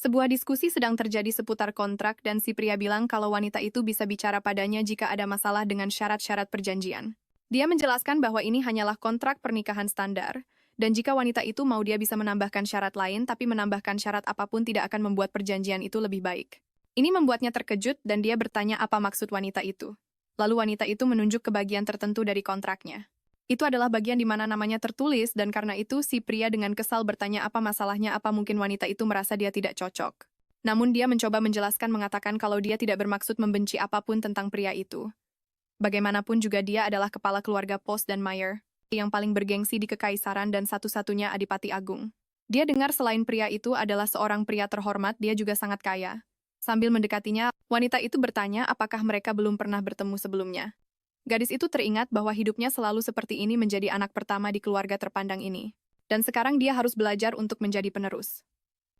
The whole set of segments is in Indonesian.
Sebuah diskusi sedang terjadi seputar kontrak dan si pria bilang kalau wanita itu bisa bicara padanya jika ada masalah dengan syarat-syarat perjanjian. Dia menjelaskan bahwa ini hanyalah kontrak pernikahan standar, dan jika wanita itu mau dia bisa menambahkan syarat lain tapi menambahkan syarat apapun tidak akan membuat perjanjian itu lebih baik. Ini membuatnya terkejut dan dia bertanya apa maksud wanita itu. Lalu wanita itu menunjuk ke bagian tertentu dari kontraknya. Itu adalah bagian di mana namanya tertulis dan karena itu si pria dengan kesal bertanya apa masalahnya, apa mungkin wanita itu merasa dia tidak cocok. Namun dia mencoba menjelaskan mengatakan kalau dia tidak bermaksud membenci apapun tentang pria itu. Bagaimanapun juga dia adalah kepala keluarga Post dan Meyer, yang paling bergengsi di kekaisaran dan satu-satunya adipati agung. Dia dengar selain pria itu adalah seorang pria terhormat, dia juga sangat kaya. Sambil mendekatinya, wanita itu bertanya apakah mereka belum pernah bertemu sebelumnya. Gadis itu teringat bahwa hidupnya selalu seperti ini menjadi anak pertama di keluarga terpandang ini. Dan sekarang dia harus belajar untuk menjadi penerus.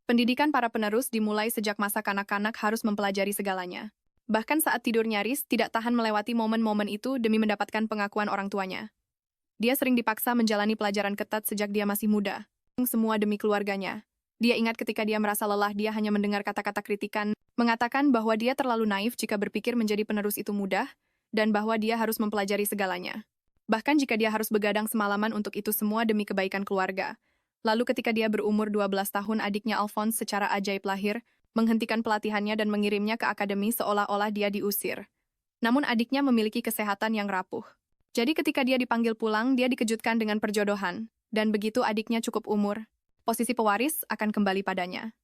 Pendidikan para penerus dimulai sejak masa kanak-kanak harus mempelajari segalanya. Bahkan saat tidur nyaris tidak tahan melewati momen-momen itu demi mendapatkan pengakuan orang tuanya. Dia sering dipaksa menjalani pelajaran ketat sejak dia masih muda. Semua demi keluarganya. Dia ingat ketika dia merasa lelah dia hanya mendengar kata-kata kritikan, mengatakan bahwa dia terlalu naif jika berpikir menjadi penerus itu mudah, dan bahwa dia harus mempelajari segalanya. Bahkan jika dia harus begadang semalaman untuk itu semua demi kebaikan keluarga. Lalu ketika dia berumur 12 tahun, adiknya Alphonse secara ajaib lahir, menghentikan pelatihannya dan mengirimnya ke akademi seolah-olah dia diusir. Namun adiknya memiliki kesehatan yang rapuh. Jadi ketika dia dipanggil pulang, dia dikejutkan dengan perjodohan. Dan begitu adiknya cukup umur, posisi pewaris akan kembali padanya.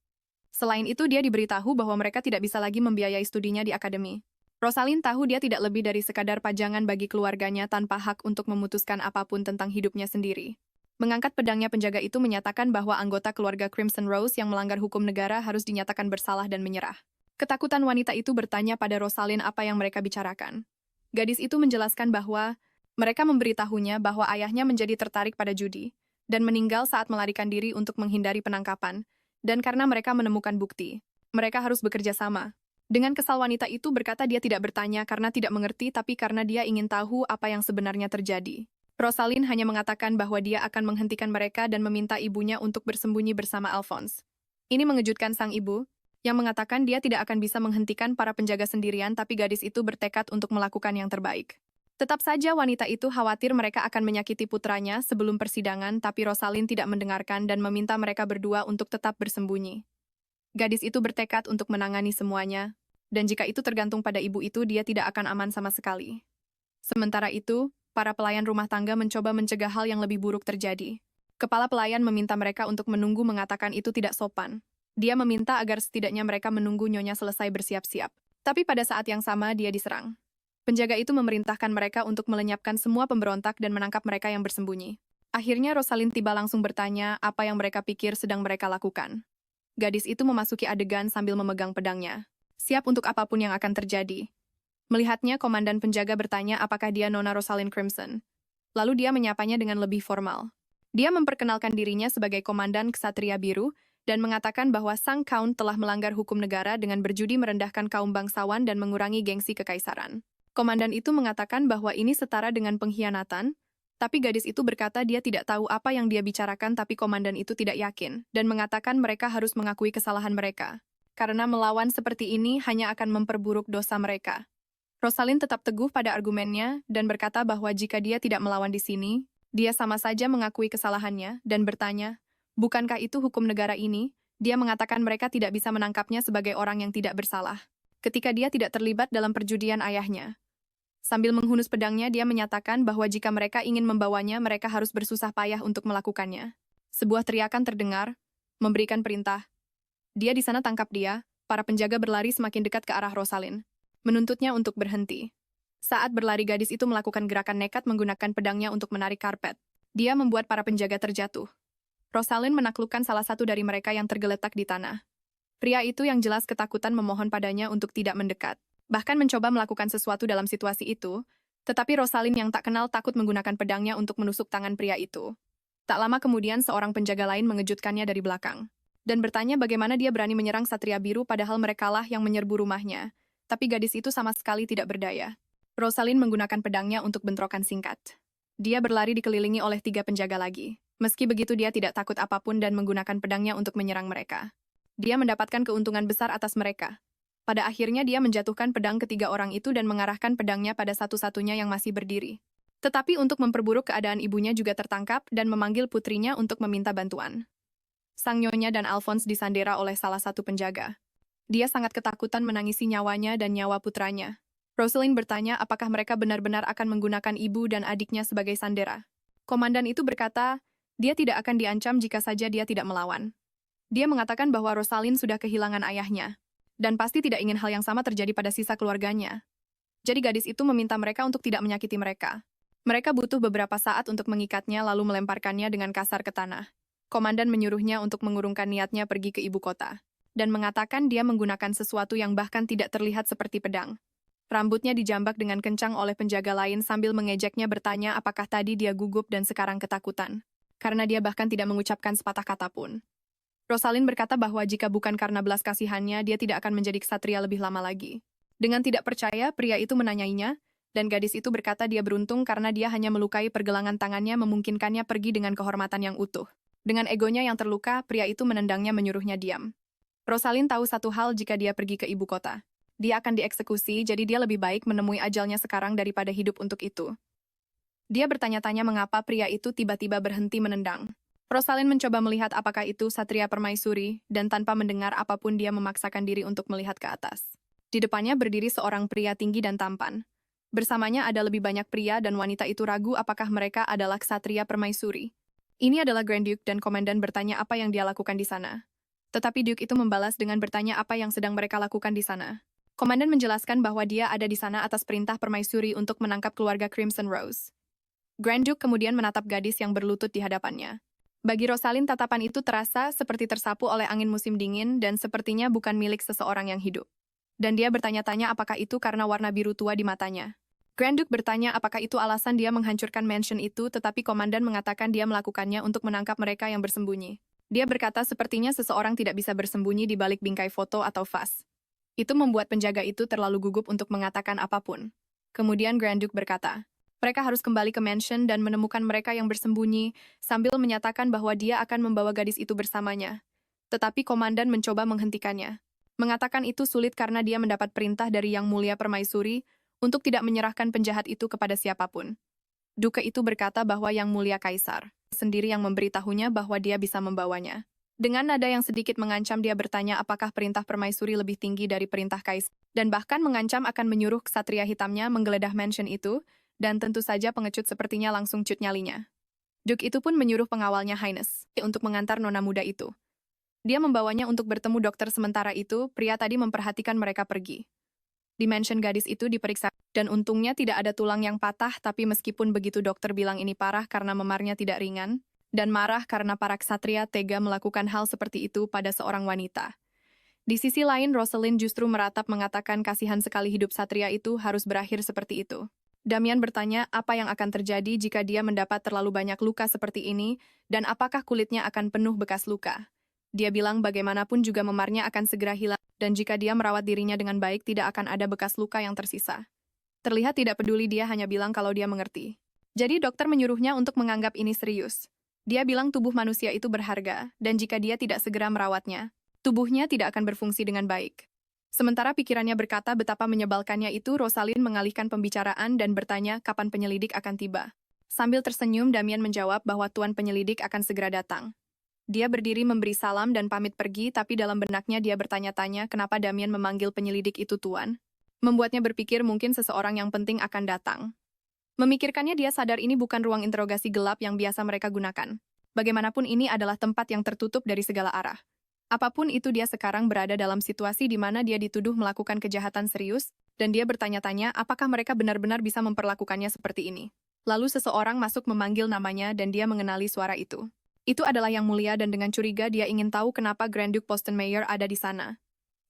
Selain itu, dia diberitahu bahwa mereka tidak bisa lagi membiayai studinya di akademi. Rosalind tahu dia tidak lebih dari sekadar pajangan bagi keluarganya tanpa hak untuk memutuskan apapun tentang hidupnya sendiri. Mengangkat pedangnya, penjaga itu menyatakan bahwa anggota keluarga Crimson Rose yang melanggar hukum negara harus dinyatakan bersalah dan menyerah. Ketakutan wanita itu bertanya pada Rosalind apa yang mereka bicarakan. Gadis itu menjelaskan bahwa mereka memberitahunya bahwa ayahnya menjadi tertarik pada judi dan meninggal saat melarikan diri untuk menghindari penangkapan, dan karena mereka menemukan bukti, mereka harus bekerja sama. Dengan kesal wanita itu berkata dia tidak bertanya karena tidak mengerti tapi karena dia ingin tahu apa yang sebenarnya terjadi. Rosalind hanya mengatakan bahwa dia akan menghentikan mereka dan meminta ibunya untuk bersembunyi bersama Alphonse. Ini mengejutkan sang ibu, yang mengatakan dia tidak akan bisa menghentikan para penjaga sendirian tapi gadis itu bertekad untuk melakukan yang terbaik. Tetap saja wanita itu khawatir mereka akan menyakiti putranya sebelum persidangan tapi Rosalind tidak mendengarkan dan meminta mereka berdua untuk tetap bersembunyi. Gadis itu bertekad untuk menangani semuanya, dan jika itu tergantung pada ibu itu, dia tidak akan aman sama sekali. Sementara itu, para pelayan rumah tangga mencoba mencegah hal yang lebih buruk terjadi. Kepala pelayan meminta mereka untuk menunggu, mengatakan itu tidak sopan. Dia meminta agar setidaknya mereka menunggu nyonya selesai bersiap-siap. Tapi pada saat yang sama, dia diserang. Penjaga itu memerintahkan mereka untuk melenyapkan semua pemberontak dan menangkap mereka yang bersembunyi. Akhirnya Rosalind tiba langsung bertanya apa yang mereka pikir sedang mereka lakukan. Gadis itu memasuki adegan sambil memegang pedangnya. Siap untuk apapun yang akan terjadi. Melihatnya, komandan penjaga bertanya apakah dia Nona Rosalind Crimson. Lalu dia menyapanya dengan lebih formal. Dia memperkenalkan dirinya sebagai komandan Ksatria Biru dan mengatakan bahwa sang Count telah melanggar hukum negara dengan berjudi merendahkan kaum bangsawan dan mengurangi gengsi kekaisaran. Komandan itu mengatakan bahwa ini setara dengan pengkhianatan, tapi gadis itu berkata dia tidak tahu apa yang dia bicarakan tapi komandan itu tidak yakin dan mengatakan mereka harus mengakui kesalahan mereka. Karena melawan seperti ini hanya akan memperburuk dosa mereka. Rosalind tetap teguh pada argumennya dan berkata bahwa jika dia tidak melawan di sini, dia sama saja mengakui kesalahannya dan bertanya, bukankah itu hukum negara ini? Dia mengatakan mereka tidak bisa menangkapnya sebagai orang yang tidak bersalah, ketika dia tidak terlibat dalam perjudian ayahnya. Sambil menghunus pedangnya, dia menyatakan bahwa jika mereka ingin membawanya, mereka harus bersusah payah untuk melakukannya. Sebuah teriakan terdengar, memberikan perintah. Dia di sana, tangkap dia. Para penjaga berlari semakin dekat ke arah Rosalind, menuntutnya untuk berhenti. Saat berlari, gadis itu melakukan gerakan nekat menggunakan pedangnya untuk menarik karpet. Dia membuat para penjaga terjatuh. Rosalind menaklukkan salah satu dari mereka yang tergeletak di tanah. Pria itu yang jelas ketakutan memohon padanya untuk tidak mendekat. Bahkan mencoba melakukan sesuatu dalam situasi itu, tetapi Rosalind yang tak kenal takut menggunakan pedangnya untuk menusuk tangan pria itu. Tak lama kemudian seorang penjaga lain mengejutkannya dari belakang, dan bertanya bagaimana dia berani menyerang Satria Biru padahal merekalah yang menyerbu rumahnya, tapi gadis itu sama sekali tidak berdaya. Rosalind menggunakan pedangnya untuk bentrokan singkat. Dia berlari dikelilingi oleh 3 penjaga lagi. Meski begitu dia tidak takut apapun dan menggunakan pedangnya untuk menyerang mereka. Dia mendapatkan keuntungan besar atas mereka. Pada akhirnya dia menjatuhkan pedang ketiga orang itu dan mengarahkan pedangnya pada satu-satunya yang masih berdiri. Tetapi untuk memperburuk keadaan ibunya juga tertangkap dan memanggil putrinya untuk meminta bantuan. Sang nyonya dan Alphonse disandera oleh salah satu penjaga. Dia sangat ketakutan menangisi nyawanya dan nyawa putranya. Rosalind bertanya apakah mereka benar-benar akan menggunakan ibu dan adiknya sebagai sandera. Komandan itu berkata, dia tidak akan diancam jika saja dia tidak melawan. Dia mengatakan bahwa Rosalind sudah kehilangan ayahnya, dan pasti tidak ingin hal yang sama terjadi pada sisa keluarganya. Jadi gadis itu meminta mereka untuk tidak menyakiti mereka. Mereka butuh beberapa saat untuk mengikatnya lalu melemparkannya dengan kasar ke tanah. Komandan menyuruhnya untuk mengurungkan niatnya pergi ke ibu kota, dan mengatakan dia menggunakan sesuatu yang bahkan tidak terlihat seperti pedang. Rambutnya dijambak dengan kencang oleh penjaga lain sambil mengejeknya bertanya apakah tadi dia gugup dan sekarang ketakutan. Karena dia bahkan tidak mengucapkan sepatah kata pun. Rosalind berkata bahwa jika bukan karena belas kasihannya, dia tidak akan menjadi ksatria lebih lama lagi. Dengan tidak percaya, pria itu menanyainya, dan gadis itu berkata dia beruntung karena dia hanya melukai pergelangan tangannya memungkinkannya pergi dengan kehormatan yang utuh. Dengan egonya yang terluka, pria itu menendangnya menyuruhnya diam. Rosalind tahu satu hal jika dia pergi ke ibu kota. Dia akan dieksekusi, jadi dia lebih baik menemui ajalnya sekarang daripada hidup untuk itu. Dia bertanya-tanya mengapa pria itu tiba-tiba berhenti menendang. Rosalind mencoba melihat apakah itu Satria Permaisuri, dan tanpa mendengar apapun dia memaksakan diri untuk melihat ke atas. Di depannya berdiri seorang pria tinggi dan tampan. Bersamanya ada lebih banyak pria dan wanita itu ragu apakah mereka adalah Ksatria Permaisuri. Ini adalah Grand Duke dan komandan bertanya apa yang dia lakukan di sana. Tetapi Duke itu membalas dengan bertanya apa yang sedang mereka lakukan di sana. Komandan menjelaskan bahwa dia ada di sana atas perintah Permaisuri untuk menangkap keluarga Crimson Rose. Grand Duke kemudian menatap gadis yang berlutut di hadapannya. Bagi Rosalind, tatapan itu terasa seperti tersapu oleh angin musim dingin dan sepertinya bukan milik seseorang yang hidup. Dan dia bertanya-tanya apakah itu karena warna biru tua di matanya. Grand Duke bertanya apakah itu alasan dia menghancurkan mansion itu, tetapi komandan mengatakan dia melakukannya untuk menangkap mereka yang bersembunyi. Dia berkata sepertinya seseorang tidak bisa bersembunyi di balik bingkai foto atau vas. Itu membuat penjaga itu terlalu gugup untuk mengatakan apapun. Kemudian Grand Duke berkata, mereka harus kembali ke mansion dan menemukan mereka yang bersembunyi, sambil menyatakan bahwa dia akan membawa gadis itu bersamanya. Tetapi komandan mencoba menghentikannya. Mengatakan itu sulit karena dia mendapat perintah dari Yang Mulia Permaisuri untuk tidak menyerahkan penjahat itu kepada siapapun. Duke itu berkata bahwa Yang Mulia Kaisar sendiri yang memberitahunya bahwa dia bisa membawanya. Dengan nada yang sedikit mengancam dia bertanya apakah perintah Permaisuri lebih tinggi dari perintah Kaisar, dan bahkan mengancam akan menyuruh ksatria hitamnya menggeledah mansion itu, dan tentu saja pengecut sepertinya langsung cut nyalinya. Duke itu pun menyuruh pengawalnya Highness untuk mengantar nona muda itu. Dia membawanya untuk bertemu dokter sementara itu, pria tadi memperhatikan mereka pergi. Di mansion gadis itu diperiksa, dan untungnya tidak ada tulang yang patah, tapi meskipun begitu dokter bilang ini parah karena memarnya tidak ringan, dan marah karena para ksatria tega melakukan hal seperti itu pada seorang wanita. Di sisi lain, Rosalind justru meratap mengatakan kasihan sekali hidup satria itu harus berakhir seperti itu. Damian bertanya apa yang akan terjadi jika dia mendapat terlalu banyak luka seperti ini, dan apakah kulitnya akan penuh bekas luka. Dia bilang bagaimanapun juga memarnya akan segera hilang, dan jika dia merawat dirinya dengan baik tidak akan ada bekas luka yang tersisa. Terlihat tidak peduli, dia hanya bilang kalau dia mengerti. Jadi dokter menyuruhnya untuk menganggap ini serius. Dia bilang tubuh manusia itu berharga, dan jika dia tidak segera merawatnya, tubuhnya tidak akan berfungsi dengan baik. Sementara pikirannya berkata betapa menyebalkannya itu, Rosalind mengalihkan pembicaraan dan bertanya kapan penyelidik akan tiba. Sambil tersenyum, Damian menjawab bahwa tuan penyelidik akan segera datang. Dia berdiri memberi salam dan pamit pergi, tapi dalam benaknya dia bertanya-tanya kenapa Damian memanggil penyelidik itu tuan. Membuatnya berpikir mungkin seseorang yang penting akan datang. Memikirkannya dia sadar ini bukan ruang interogasi gelap yang biasa mereka gunakan. Bagaimanapun ini adalah tempat yang tertutup dari segala arah. Apapun itu dia sekarang berada dalam situasi di mana dia dituduh melakukan kejahatan serius, dan dia bertanya-tanya apakah mereka benar-benar bisa memperlakukannya seperti ini. Lalu seseorang masuk memanggil namanya dan dia mengenali suara itu. Itu adalah Yang Mulia dan dengan curiga dia ingin tahu kenapa Grand Duke Poston-Mayor ada di sana.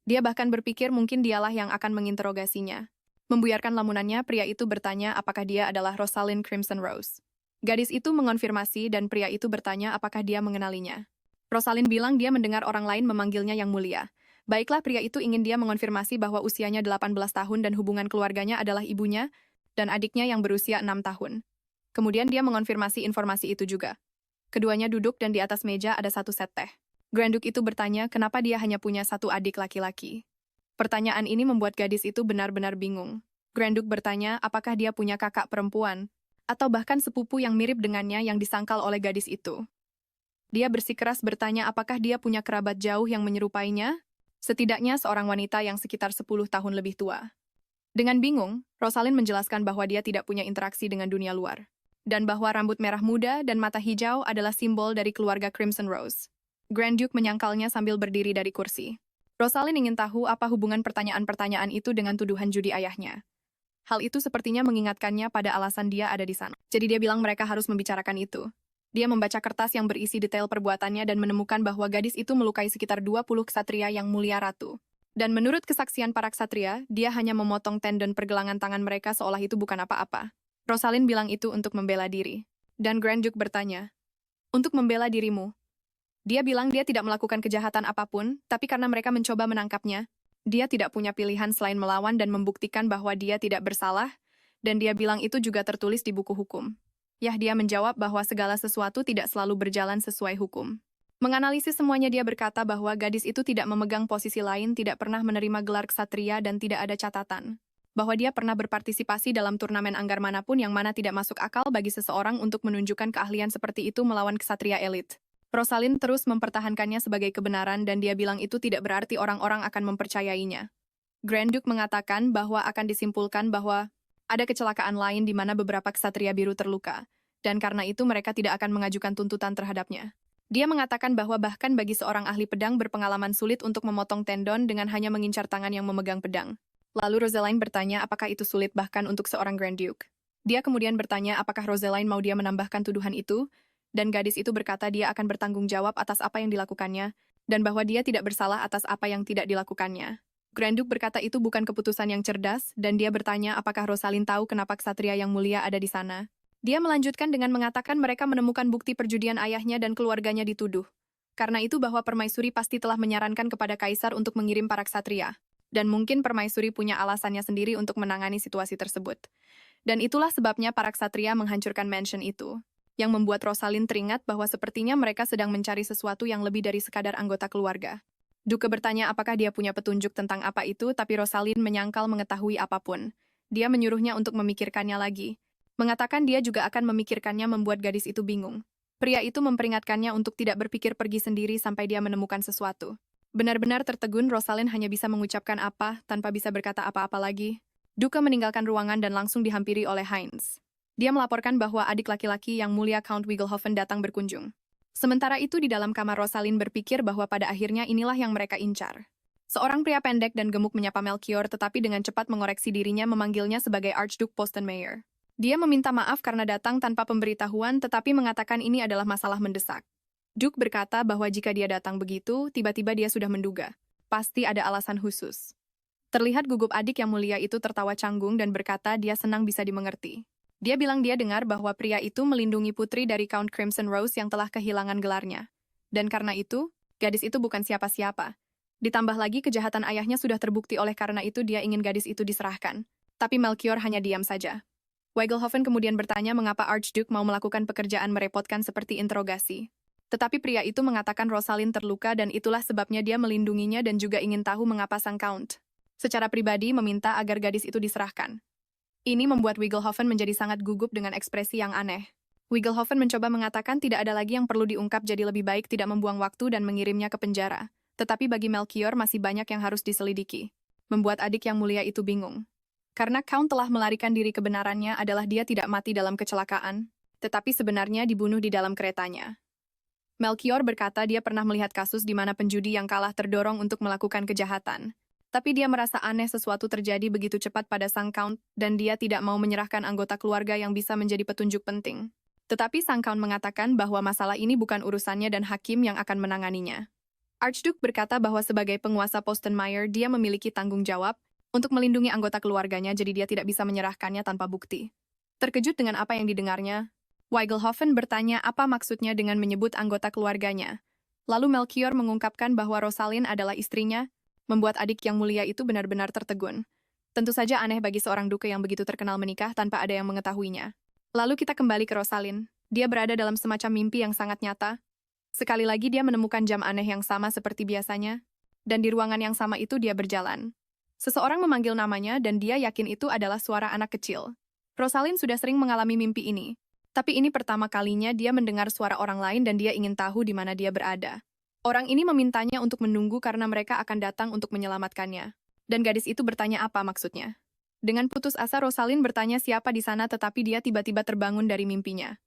Dia bahkan berpikir mungkin dialah yang akan menginterogasinya. Membuyarkan lamunannya, pria itu bertanya apakah dia adalah Rosalind Crimson Rose. Gadis itu mengonfirmasi dan pria itu bertanya apakah dia mengenalinya. Rosalind bilang dia mendengar orang lain memanggilnya Yang Mulia. Baiklah, pria itu ingin dia mengonfirmasi bahwa usianya 18 tahun dan hubungan keluarganya adalah ibunya dan adiknya yang berusia 6 tahun. Kemudian dia mengonfirmasi informasi itu juga. Keduanya duduk dan di atas meja ada satu set teh. Grand Duke itu bertanya kenapa dia hanya punya satu adik laki-laki. Pertanyaan ini membuat gadis itu benar-benar bingung. Grand Duke bertanya apakah dia punya kakak perempuan, atau bahkan sepupu yang mirip dengannya yang disangkal oleh gadis itu. Dia bersikeras bertanya apakah dia punya kerabat jauh yang menyerupainya, setidaknya seorang wanita yang sekitar 10 tahun lebih tua. Dengan bingung, Rosalind menjelaskan bahwa dia tidak punya interaksi dengan dunia luar, dan bahwa rambut merah muda dan mata hijau adalah simbol dari keluarga Crimson Rose. Grand Duke menyangkalnya sambil berdiri dari kursi. Rosalind ingin tahu apa hubungan pertanyaan-pertanyaan itu dengan tuduhan judi ayahnya. Hal itu sepertinya mengingatkannya pada alasan dia ada di sana. Jadi dia bilang mereka harus membicarakan itu. Dia membaca kertas yang berisi detail perbuatannya dan menemukan bahwa gadis itu melukai sekitar 20 ksatria yang mulia ratu. Dan menurut kesaksian para ksatria, dia hanya memotong tendon pergelangan tangan mereka seolah itu bukan apa-apa. Rosalind bilang itu untuk membela diri. Dan Grand Duke bertanya, "Untuk membela dirimu?" Dia bilang dia tidak melakukan kejahatan apapun, tapi karena mereka mencoba menangkapnya, dia tidak punya pilihan selain melawan dan membuktikan bahwa dia tidak bersalah, dan dia bilang itu juga tertulis di buku hukum. Dia menjawab bahwa segala sesuatu tidak selalu berjalan sesuai hukum. Menganalisis semuanya dia berkata bahwa gadis itu tidak memegang posisi lain, tidak pernah menerima gelar ksatria dan tidak ada catatan. Bahwa dia pernah berpartisipasi dalam turnamen anggar manapun yang mana tidak masuk akal bagi seseorang untuk menunjukkan keahlian seperti itu melawan ksatria elit. Rosalind terus mempertahankannya sebagai kebenaran dan dia bilang itu tidak berarti orang-orang akan mempercayainya. Grand Duke mengatakan bahwa akan disimpulkan bahwa ada kecelakaan lain di mana beberapa ksatria biru terluka, dan karena itu mereka tidak akan mengajukan tuntutan terhadapnya. Dia mengatakan bahwa bahkan bagi seorang ahli pedang berpengalaman sulit untuk memotong tendon dengan hanya mengincar tangan yang memegang pedang. Lalu Rosaline bertanya apakah itu sulit bahkan untuk seorang Grand Duke. Dia kemudian bertanya apakah Rosaline mau dia menambahkan tuduhan itu, dan gadis itu berkata dia akan bertanggung jawab atas apa yang dilakukannya, dan bahwa dia tidak bersalah atas apa yang tidak dilakukannya. Grand Duke berkata itu bukan keputusan yang cerdas, dan dia bertanya apakah Rosalind tahu kenapa ksatria yang mulia ada di sana. Dia melanjutkan dengan mengatakan mereka menemukan bukti perjudian ayahnya dan keluarganya dituduh. Karena itu bahwa Permaisuri pasti telah menyarankan kepada Kaisar untuk mengirim para ksatria. Dan mungkin Permaisuri punya alasannya sendiri untuk menangani situasi tersebut. Dan itulah sebabnya para ksatria menghancurkan mansion itu. Yang membuat Rosalind teringat bahwa sepertinya mereka sedang mencari sesuatu yang lebih dari sekadar anggota keluarga. Duke bertanya apakah dia punya petunjuk tentang apa itu, tapi Rosalind menyangkal mengetahui apapun. Dia menyuruhnya untuk memikirkannya lagi. Mengatakan dia juga akan memikirkannya membuat gadis itu bingung. Pria itu memperingatkannya untuk tidak berpikir pergi sendiri sampai dia menemukan sesuatu. Benar-benar tertegun, Rosalind hanya bisa mengucapkan apa tanpa bisa berkata apa-apa lagi. Duke meninggalkan ruangan dan langsung dihampiri oleh Heinz. Dia melaporkan bahwa adik laki-laki yang mulia Count Wigglhofen datang berkunjung. Sementara itu di dalam kamar Rosalind berpikir bahwa pada akhirnya inilah yang mereka incar. Seorang pria pendek dan gemuk menyapa Melchior tetapi dengan cepat mengoreksi dirinya memanggilnya sebagai Archduke Postenmayer. Dia meminta maaf karena datang tanpa pemberitahuan tetapi mengatakan ini adalah masalah mendesak. Duke berkata bahwa jika dia datang begitu, tiba-tiba dia sudah menduga. Pasti ada alasan khusus. Terlihat gugup adik yang mulia itu tertawa canggung dan berkata dia senang bisa dimengerti. Dia bilang dia dengar bahwa pria itu melindungi putri dari Count Crimson Rose yang telah kehilangan gelarnya. Dan karena itu, gadis itu bukan siapa-siapa. Ditambah lagi kejahatan ayahnya sudah terbukti oleh karena itu dia ingin gadis itu diserahkan. Tapi Melchior hanya diam saja. Wigglhofen kemudian bertanya mengapa Archduke mau melakukan pekerjaan merepotkan seperti interogasi. Tetapi pria itu mengatakan Rosalind terluka dan itulah sebabnya dia melindunginya dan juga ingin tahu mengapa sang Count. Secara pribadi meminta agar gadis itu diserahkan. Ini membuat Wigglhofen menjadi sangat gugup dengan ekspresi yang aneh. Wigglhofen mencoba mengatakan tidak ada lagi yang perlu diungkap jadi lebih baik tidak membuang waktu dan mengirimnya ke penjara. Tetapi bagi Melchior masih banyak yang harus diselidiki. Membuat adik yang mulia itu bingung. Karena Count telah melarikan diri kebenarannya adalah dia tidak mati dalam kecelakaan, tetapi sebenarnya dibunuh di dalam keretanya. Melchior berkata dia pernah melihat kasus di mana penjudi yang kalah terdorong untuk melakukan kejahatan. Tapi dia merasa aneh sesuatu terjadi begitu cepat pada sang Count dan dia tidak mau menyerahkan anggota keluarga yang bisa menjadi petunjuk penting. Tetapi sang Count mengatakan bahwa masalah ini bukan urusannya dan hakim yang akan menanganinya. Archduke berkata bahwa sebagai penguasa Postenmayer dia memiliki tanggung jawab untuk melindungi anggota keluarganya jadi dia tidak bisa menyerahkannya tanpa bukti. Terkejut dengan apa yang didengarnya, Wigglhofen bertanya apa maksudnya dengan menyebut anggota keluarganya. Lalu Melchior mengungkapkan bahwa Rosalind adalah istrinya, membuat adik yang mulia itu benar-benar tertegun. Tentu saja aneh bagi seorang duke yang begitu terkenal menikah tanpa ada yang mengetahuinya. Lalu kita kembali ke Rosalind. Dia berada dalam semacam mimpi yang sangat nyata. Sekali lagi dia menemukan jam aneh yang sama seperti biasanya, dan di ruangan yang sama itu dia berjalan. Seseorang memanggil namanya dan dia yakin itu adalah suara anak kecil. Rosalind sudah sering mengalami mimpi ini, tapi ini pertama kalinya dia mendengar suara orang lain dan dia ingin tahu di mana dia berada. Orang ini memintanya untuk menunggu karena mereka akan datang untuk menyelamatkannya. Dan gadis itu bertanya apa maksudnya. Dengan putus asa Rosalind bertanya siapa di sana tetapi dia tiba-tiba terbangun dari mimpinya.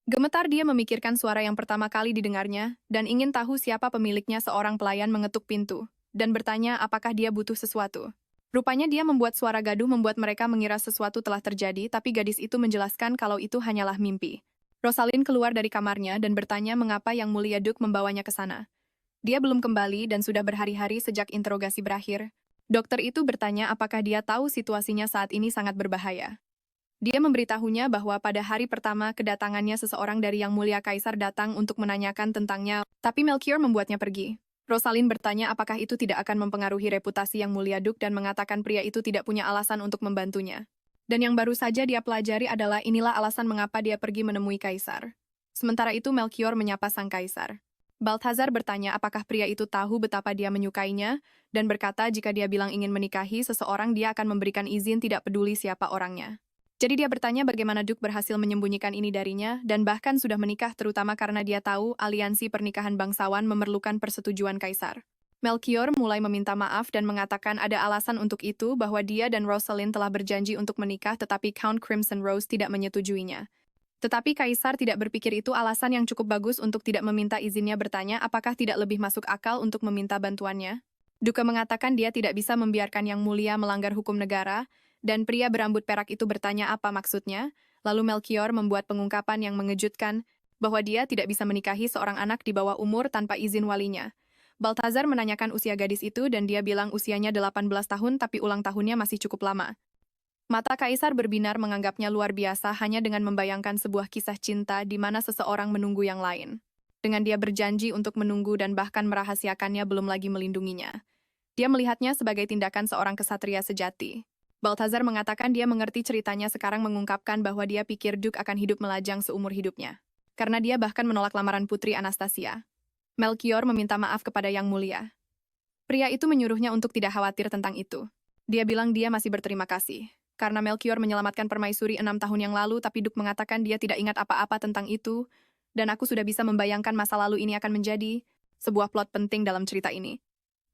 Gemetar dia memikirkan suara yang pertama kali didengarnya dan ingin tahu siapa pemiliknya. Seorang pelayan mengetuk pintu dan bertanya apakah dia butuh sesuatu. Rupanya dia membuat suara gaduh membuat mereka mengira sesuatu telah terjadi tapi gadis itu menjelaskan kalau itu hanyalah mimpi. Rosalind keluar dari kamarnya dan bertanya mengapa Yang Mulia Duke membawanya ke sana. Dia belum kembali dan sudah berhari-hari sejak interogasi berakhir. Dokter itu bertanya apakah dia tahu situasinya saat ini sangat berbahaya. Dia memberitahunya bahwa pada hari pertama kedatangannya seseorang dari Yang Mulia Kaisar datang untuk menanyakan tentangnya, tapi Melchior membuatnya pergi. Rosalind bertanya apakah itu tidak akan mempengaruhi reputasi Yang Mulia Duke dan mengatakan pria itu tidak punya alasan untuk membantunya. Dan yang baru saja dia pelajari adalah inilah alasan mengapa dia pergi menemui Kaisar. Sementara itu Melchior menyapa sang Kaisar. Balthazar bertanya apakah pria itu tahu betapa dia menyukainya, dan berkata jika dia bilang ingin menikahi seseorang dia akan memberikan izin tidak peduli siapa orangnya. Jadi dia bertanya bagaimana Duke berhasil menyembunyikan ini darinya, dan bahkan sudah menikah terutama karena dia tahu aliansi pernikahan bangsawan memerlukan persetujuan Kaisar. Melchior mulai meminta maaf dan mengatakan ada alasan untuk itu bahwa dia dan Rosalind telah berjanji untuk menikah tetapi Count Crimson Rose tidak menyetujuinya. Tetapi Kaisar tidak berpikir itu alasan yang cukup bagus untuk tidak meminta izinnya bertanya apakah tidak lebih masuk akal untuk meminta bantuannya. Duke mengatakan dia tidak bisa membiarkan Yang Mulia melanggar hukum negara, dan pria berambut perak itu bertanya apa maksudnya, lalu Melchior membuat pengungkapan yang mengejutkan bahwa dia tidak bisa menikahi seorang anak di bawah umur tanpa izin walinya. Balthazar menanyakan usia gadis itu dan dia bilang usianya 18 tahun tapi ulang tahunnya masih cukup lama. Mata Kaisar berbinar menganggapnya luar biasa hanya dengan membayangkan sebuah kisah cinta di mana seseorang menunggu yang lain. Dengan dia berjanji untuk menunggu dan bahkan merahasiakannya belum lagi melindunginya. Dia melihatnya sebagai tindakan seorang kesatria sejati. Balthazar mengatakan dia mengerti ceritanya sekarang mengungkapkan bahwa dia pikir Duke akan hidup melajang seumur hidupnya. Karena dia bahkan menolak lamaran Putri Anastasia. Melchior meminta maaf kepada Yang Mulia. Pria itu menyuruhnya untuk tidak khawatir tentang itu. Dia bilang dia masih berterima kasih. Karena Melchior menyelamatkan permaisuri 6 tahun yang lalu, tapi Duke mengatakan dia tidak ingat apa-apa tentang itu, dan aku sudah bisa membayangkan masa lalu ini akan menjadi sebuah plot penting dalam cerita ini.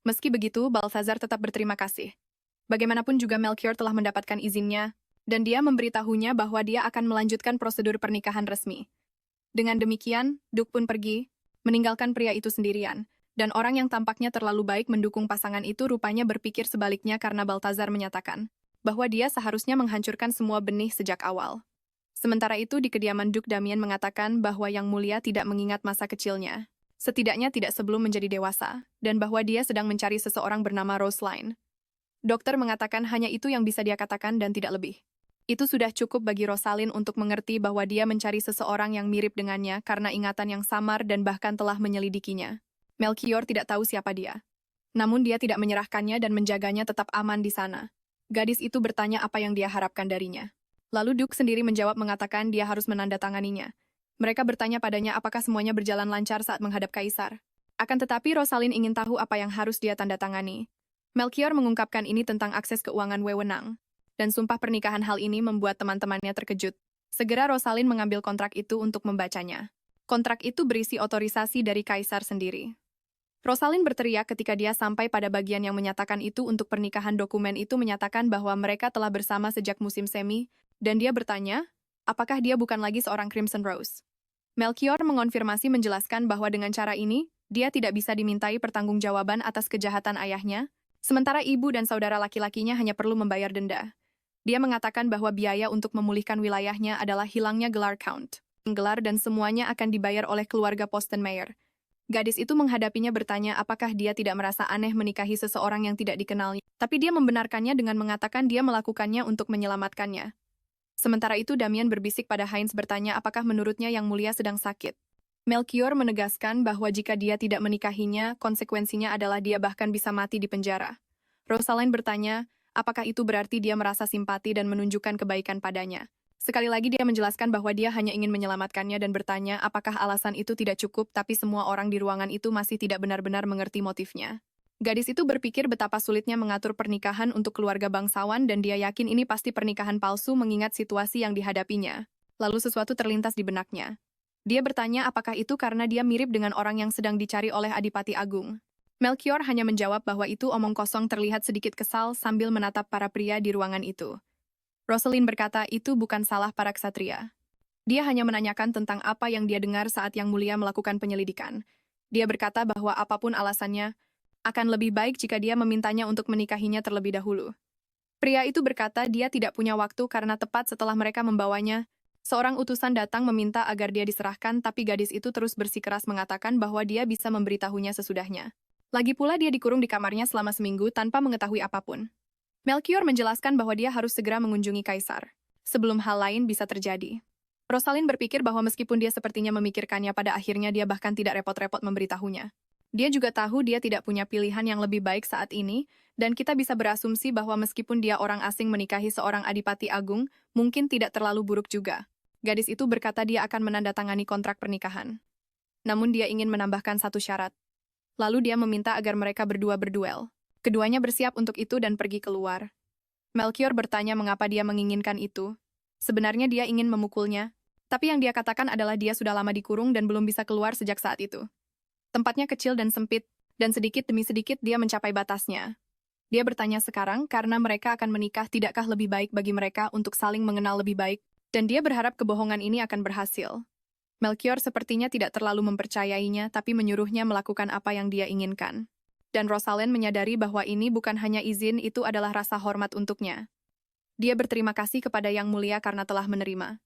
Meski begitu, Balthazar tetap berterima kasih. Bagaimanapun juga Melchior telah mendapatkan izinnya, dan dia memberitahunya bahwa dia akan melanjutkan prosedur pernikahan resmi. Dengan demikian, Duke pun pergi, meninggalkan pria itu sendirian, dan orang yang tampaknya terlalu baik mendukung pasangan itu rupanya berpikir sebaliknya karena Balthazar menyatakan bahwa dia seharusnya menghancurkan semua benih sejak awal. Sementara itu di kediaman Duke Damien mengatakan bahwa Yang Mulia tidak mengingat masa kecilnya, setidaknya tidak sebelum menjadi dewasa, dan bahwa dia sedang mencari seseorang bernama Rosaline. Dokter mengatakan hanya itu yang bisa dia katakan dan tidak lebih. Itu sudah cukup bagi Rosalind untuk mengerti bahwa dia mencari seseorang yang mirip dengannya karena ingatan yang samar dan bahkan telah menyelidikinya. Melchior tidak tahu siapa dia. Namun dia tidak menyerahkannya dan menjaganya tetap aman di sana. Gadis itu bertanya apa yang dia harapkan darinya. Lalu Duke sendiri menjawab mengatakan dia harus menandatanganinya. Mereka bertanya padanya apakah semuanya berjalan lancar saat menghadap Kaisar. Akan tetapi Rosalind ingin tahu apa yang harus dia tandatangani. Melchior mengungkapkan ini tentang akses keuangan wewenang. Dan sumpah pernikahan hal ini membuat teman-temannya terkejut. Segera Rosalind mengambil kontrak itu untuk membacanya. Kontrak itu berisi otorisasi dari Kaisar sendiri. Rosalind berteriak ketika dia sampai pada bagian yang menyatakan itu untuk pernikahan. Dokumen itu menyatakan bahwa mereka telah bersama sejak musim semi, dan dia bertanya, apakah dia bukan lagi seorang Crimson Rose. Melchior mengonfirmasi menjelaskan bahwa dengan cara ini, dia tidak bisa dimintai pertanggungjawaban atas kejahatan ayahnya, sementara ibu dan saudara laki-lakinya hanya perlu membayar denda. Dia mengatakan bahwa biaya untuk memulihkan wilayahnya adalah hilangnya gelar Count. Gelar dan semuanya akan dibayar oleh keluarga Postenmeier. Gadis itu menghadapinya bertanya apakah dia tidak merasa aneh menikahi seseorang yang tidak dikenalnya, tapi dia membenarkannya dengan mengatakan dia melakukannya untuk menyelamatkannya. Sementara itu Damien berbisik pada Heinz bertanya apakah menurutnya Yang Mulia sedang sakit. Melchior menegaskan bahwa jika dia tidak menikahinya, konsekuensinya adalah dia bahkan bisa mati di penjara. Rosalind bertanya, apakah itu berarti dia merasa simpati dan menunjukkan kebaikan padanya. Sekali lagi dia menjelaskan bahwa dia hanya ingin menyelamatkannya dan bertanya apakah alasan itu tidak cukup, tapi semua orang di ruangan itu masih tidak benar-benar mengerti motifnya. Gadis itu berpikir betapa sulitnya mengatur pernikahan untuk keluarga bangsawan dan dia yakin ini pasti pernikahan palsu mengingat situasi yang dihadapinya. Lalu sesuatu terlintas di benaknya. Dia bertanya apakah itu karena dia mirip dengan orang yang sedang dicari oleh Adipati Agung. Melchior hanya menjawab bahwa itu omong kosong, terlihat sedikit kesal sambil menatap para pria di ruangan itu. Rosalind berkata itu bukan salah para ksatria. Dia hanya menanyakan tentang apa yang dia dengar saat Yang Mulia melakukan penyelidikan. Dia berkata bahwa apapun alasannya, akan lebih baik jika dia memintanya untuk menikahinya terlebih dahulu. Pria itu berkata dia tidak punya waktu karena tepat setelah mereka membawanya, seorang utusan datang meminta agar dia diserahkan, tapi gadis itu terus bersikeras mengatakan bahwa dia bisa memberitahunya sesudahnya. Lagi pula dia dikurung di kamarnya selama seminggu tanpa mengetahui apapun. Melchior menjelaskan bahwa dia harus segera mengunjungi Kaisar, sebelum hal lain bisa terjadi. Rosalind berpikir bahwa meskipun dia sepertinya memikirkannya, pada akhirnya dia bahkan tidak repot-repot memberitahunya. Dia juga tahu dia tidak punya pilihan yang lebih baik saat ini, dan kita bisa berasumsi bahwa meskipun dia orang asing menikahi seorang adipati agung, mungkin tidak terlalu buruk juga. Gadis itu berkata dia akan menandatangani kontrak pernikahan. Namun dia ingin menambahkan satu syarat. Lalu dia meminta agar mereka berdua berduel. Keduanya bersiap untuk itu dan pergi keluar. Melchior bertanya mengapa dia menginginkan itu. Sebenarnya dia ingin memukulnya, tapi yang dia katakan adalah dia sudah lama dikurung dan belum bisa keluar sejak saat itu. Tempatnya kecil dan sempit, dan sedikit demi sedikit dia mencapai batasnya. Dia bertanya sekarang karena mereka akan menikah, tidakkah lebih baik bagi mereka untuk saling mengenal lebih baik, dan dia berharap kebohongan ini akan berhasil. Melchior sepertinya tidak terlalu mempercayainya, tapi menyuruhnya melakukan apa yang dia inginkan. Dan Rosalind menyadari bahwa ini bukan hanya izin, itu adalah rasa hormat untuknya. Dia berterima kasih kepada Yang Mulia karena telah menerima.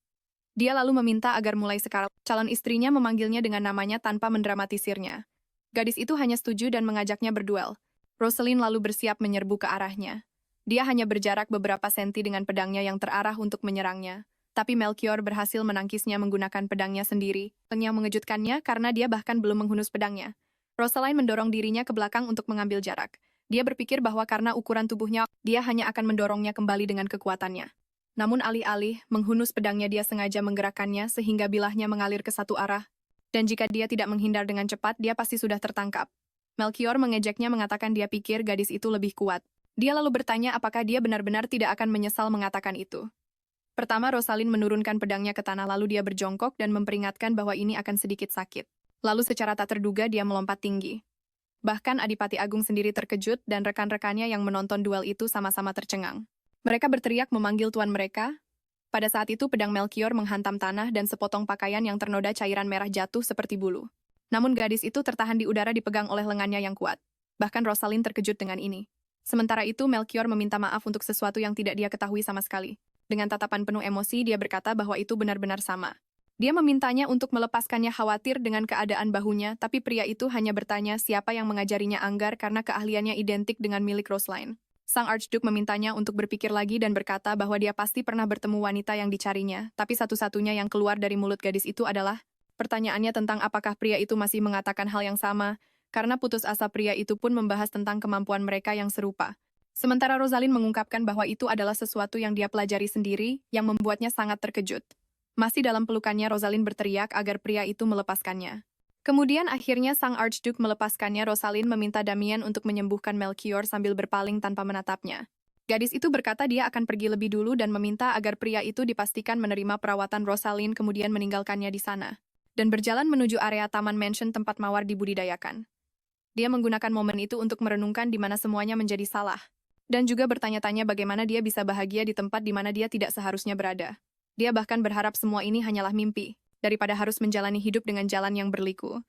Dia lalu meminta agar mulai sekarang calon istrinya memanggilnya dengan namanya tanpa mendramatisirnya. Gadis itu hanya setuju dan mengajaknya berduel. Rosalind lalu bersiap menyerbu ke arahnya. Dia hanya berjarak beberapa senti dengan pedangnya yang terarah untuk menyerangnya. Tapi Melchior berhasil menangkisnya menggunakan pedangnya sendiri, yang mengejutkannya karena dia bahkan belum menghunus pedangnya. Rosalind mendorong dirinya ke belakang untuk mengambil jarak. Dia berpikir bahwa karena ukuran tubuhnya, dia hanya akan mendorongnya kembali dengan kekuatannya. Namun alih-alih menghunus pedangnya, dia sengaja menggerakkannya sehingga bilahnya mengalir ke satu arah. Dan jika dia tidak menghindar dengan cepat, dia pasti sudah tertangkap. Melchior mengejeknya mengatakan dia pikir gadis itu lebih kuat. Dia lalu bertanya apakah dia benar-benar tidak akan menyesal mengatakan itu. Pertama, Rosalind menurunkan pedangnya ke tanah lalu dia berjongkok dan memperingatkan bahwa ini akan sedikit sakit. Lalu secara tak terduga dia melompat tinggi. Bahkan Adipati Agung sendiri terkejut dan rekan-rekannya yang menonton duel itu sama-sama tercengang. Mereka berteriak memanggil tuan mereka. Pada saat itu pedang Melchior menghantam tanah dan sepotong pakaian yang ternoda cairan merah jatuh seperti bulu. Namun gadis itu tertahan di udara dipegang oleh lengannya yang kuat. Bahkan Rosalind terkejut dengan ini. Sementara itu Melchior meminta maaf untuk sesuatu yang tidak dia ketahui sama sekali. Dengan tatapan penuh emosi dia berkata bahwa itu benar-benar sama. Dia memintanya untuk melepaskannya khawatir dengan keadaan bahunya, tapi pria itu hanya bertanya siapa yang mengajarinya anggar karena keahliannya identik dengan milik Rosalind. Sang Archduke memintanya untuk berpikir lagi dan berkata bahwa dia pasti pernah bertemu wanita yang dicarinya, tapi satu-satunya yang keluar dari mulut gadis itu adalah pertanyaannya tentang apakah pria itu masih mengatakan hal yang sama, karena putus asa pria itu pun membahas tentang kemampuan mereka yang serupa. Sementara Rosalind mengungkapkan bahwa itu adalah sesuatu yang dia pelajari sendiri, yang membuatnya sangat terkejut. Masih dalam pelukannya, Rosalind berteriak agar pria itu melepaskannya. Kemudian akhirnya sang Archduke melepaskannya. Rosalind meminta Damien untuk menyembuhkan Melchior sambil berpaling tanpa menatapnya. Gadis itu berkata dia akan pergi lebih dulu dan meminta agar pria itu dipastikan menerima perawatan Rosalind kemudian meninggalkannya di sana. Dan berjalan menuju area taman mansion tempat mawar dibudidayakan. Dia menggunakan momen itu untuk merenungkan di mana semuanya menjadi salah. Dan juga bertanya-tanya bagaimana dia bisa bahagia di tempat di mana dia tidak seharusnya berada. Dia bahkan berharap semua ini hanyalah mimpi, daripada harus menjalani hidup dengan jalan yang berliku.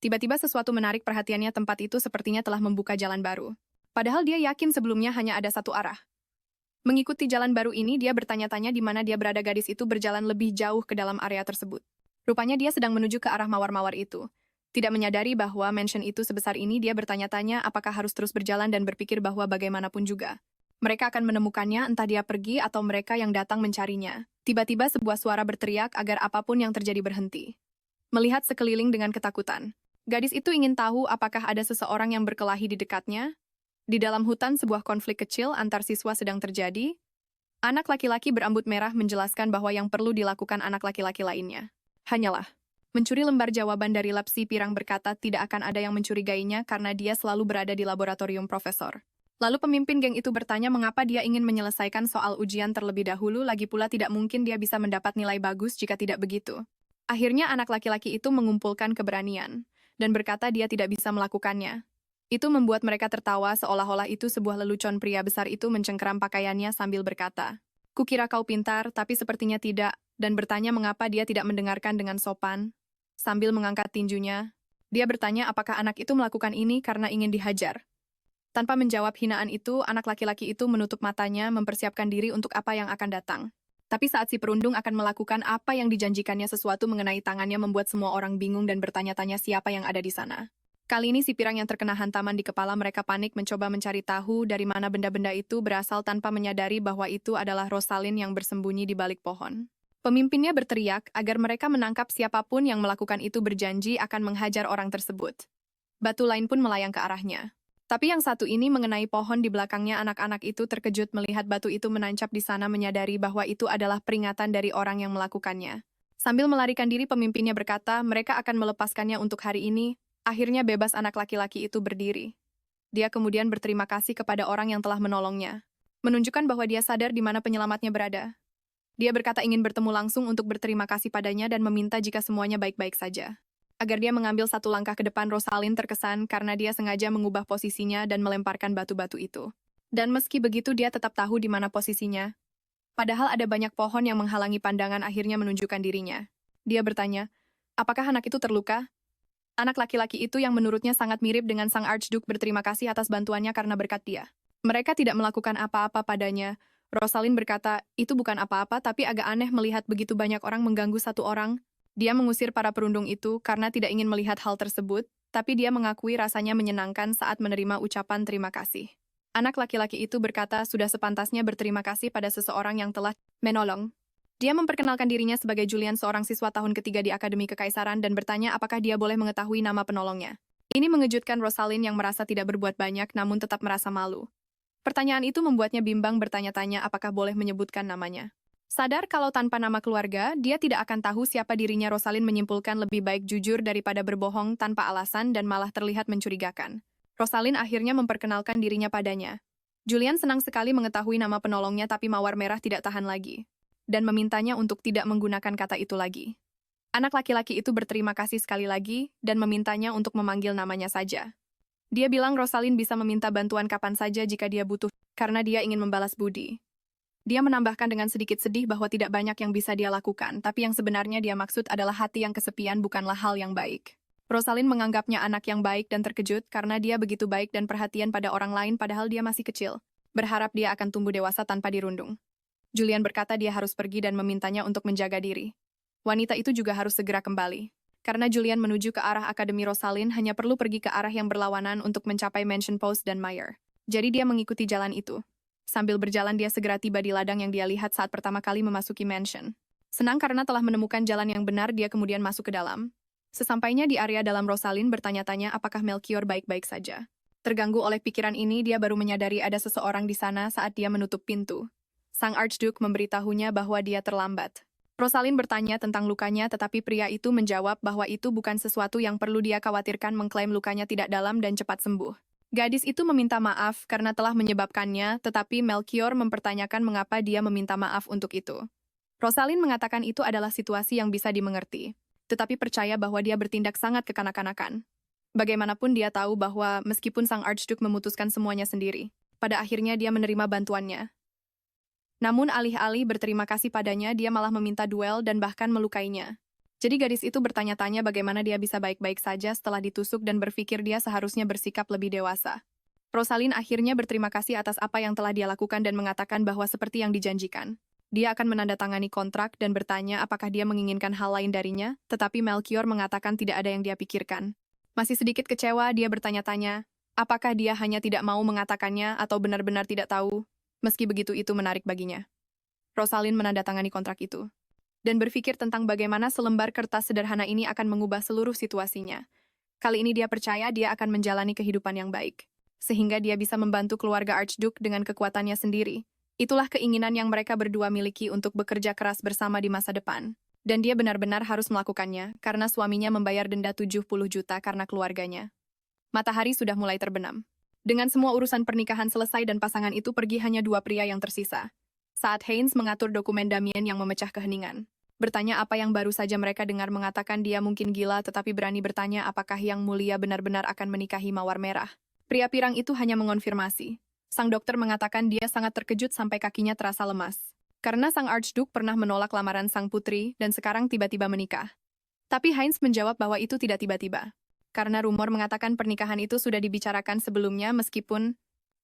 Tiba-tiba sesuatu menarik perhatiannya, tempat itu sepertinya telah membuka jalan baru. Padahal dia yakin sebelumnya hanya ada satu arah. Mengikuti jalan baru ini, dia bertanya-tanya di mana dia berada. Gadis itu berjalan lebih jauh ke dalam area tersebut. Rupanya dia sedang menuju ke arah mawar-mawar itu. Tidak menyadari bahwa mansion itu sebesar ini, dia bertanya-tanya apakah harus terus berjalan dan berpikir bahwa bagaimanapun juga mereka akan menemukannya, entah dia pergi atau mereka yang datang mencarinya. Tiba-tiba sebuah suara berteriak agar apapun yang terjadi berhenti. Melihat sekeliling dengan ketakutan, gadis itu ingin tahu apakah ada seseorang yang berkelahi di dekatnya. Di dalam hutan, sebuah konflik kecil antar siswa sedang terjadi. Anak laki-laki berambut merah menjelaskan bahwa yang perlu dilakukan anak laki-laki lainnya hanyalah mencuri lembar jawaban dari lab. Si pirang berkata tidak akan ada yang mencurigainya karena dia selalu berada di laboratorium profesor. Lalu pemimpin geng itu bertanya mengapa dia ingin menyelesaikan soal ujian terlebih dahulu, lagi pula tidak mungkin dia bisa mendapat nilai bagus jika tidak begitu. Akhirnya anak laki-laki itu mengumpulkan keberanian dan berkata dia tidak bisa melakukannya. Itu membuat mereka tertawa seolah-olah itu sebuah lelucon. Pria besar itu mencengkeram pakaiannya sambil berkata, "Kukira kau pintar, tapi sepertinya tidak," dan bertanya mengapa dia tidak mendengarkan dengan sopan. Sambil mengangkat tinjunya, dia bertanya apakah anak itu melakukan ini karena ingin dihajar. Tanpa menjawab hinaan itu, anak laki-laki itu menutup matanya, mempersiapkan diri untuk apa yang akan datang. Tapi saat si perundung akan melakukan apa yang dijanjikannya, sesuatu mengenai tangannya membuat semua orang bingung dan bertanya-tanya siapa yang ada di sana. Kali ini si pirang yang terkena hantaman di kepala. Mereka panik mencoba mencari tahu dari mana benda-benda itu berasal tanpa menyadari bahwa itu adalah Rosalind yang bersembunyi di balik pohon. Pemimpinnya berteriak agar mereka menangkap siapapun yang melakukan itu, berjanji akan menghajar orang tersebut. Batu lain pun melayang ke arahnya. Tapi yang satu ini mengenai pohon di belakangnya. Anak-anak itu terkejut melihat batu itu menancap di sana, menyadari bahwa itu adalah peringatan dari orang yang melakukannya. Sambil melarikan diri, pemimpinnya berkata mereka akan melepaskannya untuk hari ini. Akhirnya bebas. Anak laki-laki itu berdiri. Dia kemudian berterima kasih kepada orang yang telah menolongnya, menunjukkan bahwa dia sadar di mana penyelamatnya berada. Dia berkata ingin bertemu langsung untuk berterima kasih padanya dan meminta jika semuanya baik-baik saja. Agar dia mengambil satu langkah ke depan. Rosalind terkesan karena dia sengaja mengubah posisinya dan melemparkan batu-batu itu. Dan meski begitu dia tetap tahu di mana posisinya. Padahal ada banyak pohon yang menghalangi pandangan. Akhirnya menunjukkan dirinya. Dia bertanya, apakah anak itu terluka? Anak laki-laki itu yang menurutnya sangat mirip dengan sang Archduke berterima kasih atas bantuannya karena berkat dia mereka tidak melakukan apa-apa padanya. Rosalind berkata, itu bukan apa-apa, tapi agak aneh melihat begitu banyak orang mengganggu satu orang. Dia mengusir para perundung itu karena tidak ingin melihat hal tersebut, tapi dia mengakui rasanya menyenangkan saat menerima ucapan terima kasih. Anak laki-laki itu berkata sudah sepantasnya berterima kasih pada seseorang yang telah menolong. Dia memperkenalkan dirinya sebagai Julian, seorang siswa tahun ketiga di Akademi Kekaisaran, dan bertanya apakah dia boleh mengetahui nama penolongnya. Ini mengejutkan Rosalind yang merasa tidak berbuat banyak namun tetap merasa malu. Pertanyaan itu membuatnya bimbang, bertanya-tanya apakah boleh menyebutkan namanya. Sadar kalau tanpa nama keluarga, dia tidak akan tahu siapa dirinya. Rosalind menyimpulkan lebih baik jujur daripada berbohong tanpa alasan dan malah terlihat mencurigakan. Rosalind akhirnya memperkenalkan dirinya padanya. Julian senang sekali mengetahui nama penolongnya, tapi mawar merah tidak tahan lagi dan memintanya untuk tidak menggunakan kata itu lagi. Anak laki-laki itu berterima kasih sekali lagi dan memintanya untuk memanggil namanya saja. Dia bilang Rosalind bisa meminta bantuan kapan saja jika dia butuh, karena dia ingin membalas budi. Dia menambahkan dengan sedikit sedih bahwa tidak banyak yang bisa dia lakukan, tapi yang sebenarnya dia maksud adalah hati yang kesepian bukanlah hal yang baik. Rosalind menganggapnya anak yang baik dan terkejut karena dia begitu baik dan perhatian pada orang lain padahal dia masih kecil. Berharap dia akan tumbuh dewasa tanpa dirundung. Julian berkata dia harus pergi dan memintanya untuk menjaga diri. Wanita itu juga harus segera kembali. Karena Julian menuju ke arah Akademi, Rosalind hanya perlu pergi ke arah yang berlawanan untuk mencapai Mansion Post dan Meyer. Jadi dia mengikuti jalan itu. Sambil berjalan dia segera tiba di ladang yang dia lihat saat pertama kali memasuki mansion. Senang karena telah menemukan jalan yang benar, dia kemudian masuk ke dalam. Sesampainya di area dalam, Rosalind bertanya-tanya apakah Melchior baik-baik saja. Terganggu oleh pikiran ini, dia baru menyadari ada seseorang di sana saat dia menutup pintu. Sang Archduke memberitahunya bahwa dia terlambat. Rosalind bertanya tentang lukanya, tetapi pria itu menjawab bahwa itu bukan sesuatu yang perlu dia khawatirkan, mengklaim lukanya tidak dalam dan cepat sembuh. Gadis itu meminta maaf karena telah menyebabkannya, tetapi Melchior mempertanyakan mengapa dia meminta maaf untuk itu. Rosalind mengatakan itu adalah situasi yang bisa dimengerti, tetapi percaya bahwa dia bertindak sangat kekanak-kanakan. Bagaimanapun dia tahu bahwa meskipun sang Archduke memutuskan semuanya sendiri, pada akhirnya dia menerima bantuannya. Namun alih-alih berterima kasih padanya, dia malah meminta duel dan bahkan melukainya. Jadi gadis itu bertanya-tanya bagaimana dia bisa baik-baik saja setelah ditusuk dan berpikir dia seharusnya bersikap lebih dewasa. Rosalind akhirnya berterima kasih atas apa yang telah dia lakukan dan mengatakan bahwa seperti yang dijanjikan, dia akan menandatangani kontrak dan bertanya apakah dia menginginkan hal lain darinya, tetapi Melchior mengatakan tidak ada yang dia pikirkan. Masih sedikit kecewa, dia bertanya-tanya, apakah dia hanya tidak mau mengatakannya atau benar-benar tidak tahu. Meski begitu itu menarik baginya. Rosalind menandatangani kontrak itu dan berpikir tentang bagaimana selembar kertas sederhana ini akan mengubah seluruh situasinya. Kali ini dia percaya dia akan menjalani kehidupan yang baik, sehingga dia bisa membantu keluarga Archduke dengan kekuatannya sendiri, Itulah keinginan yang mereka berdua miliki untuk bekerja keras bersama di masa depan. Dan dia benar-benar harus melakukannya, karena suaminya membayar denda 70 juta karena keluarganya. Matahari sudah mulai terbenam. Dengan semua urusan pernikahan selesai dan pasangan itu pergi, hanya dua pria yang tersisa. Saat Haynes mengatur dokumen Damien yang memecah keheningan. Bertanya apa yang baru saja mereka dengar, mengatakan dia mungkin gila tetapi berani bertanya apakah Yang Mulia benar-benar akan menikahi Mawar Merah. Pria pirang itu hanya mengonfirmasi. Sang dokter mengatakan dia sangat terkejut sampai kakinya terasa lemas. Karena sang Archduke pernah menolak lamaran sang putri dan sekarang tiba-tiba menikah. Tapi Haynes menjawab bahwa itu tidak tiba-tiba. Karena rumor mengatakan pernikahan itu sudah dibicarakan sebelumnya, meskipun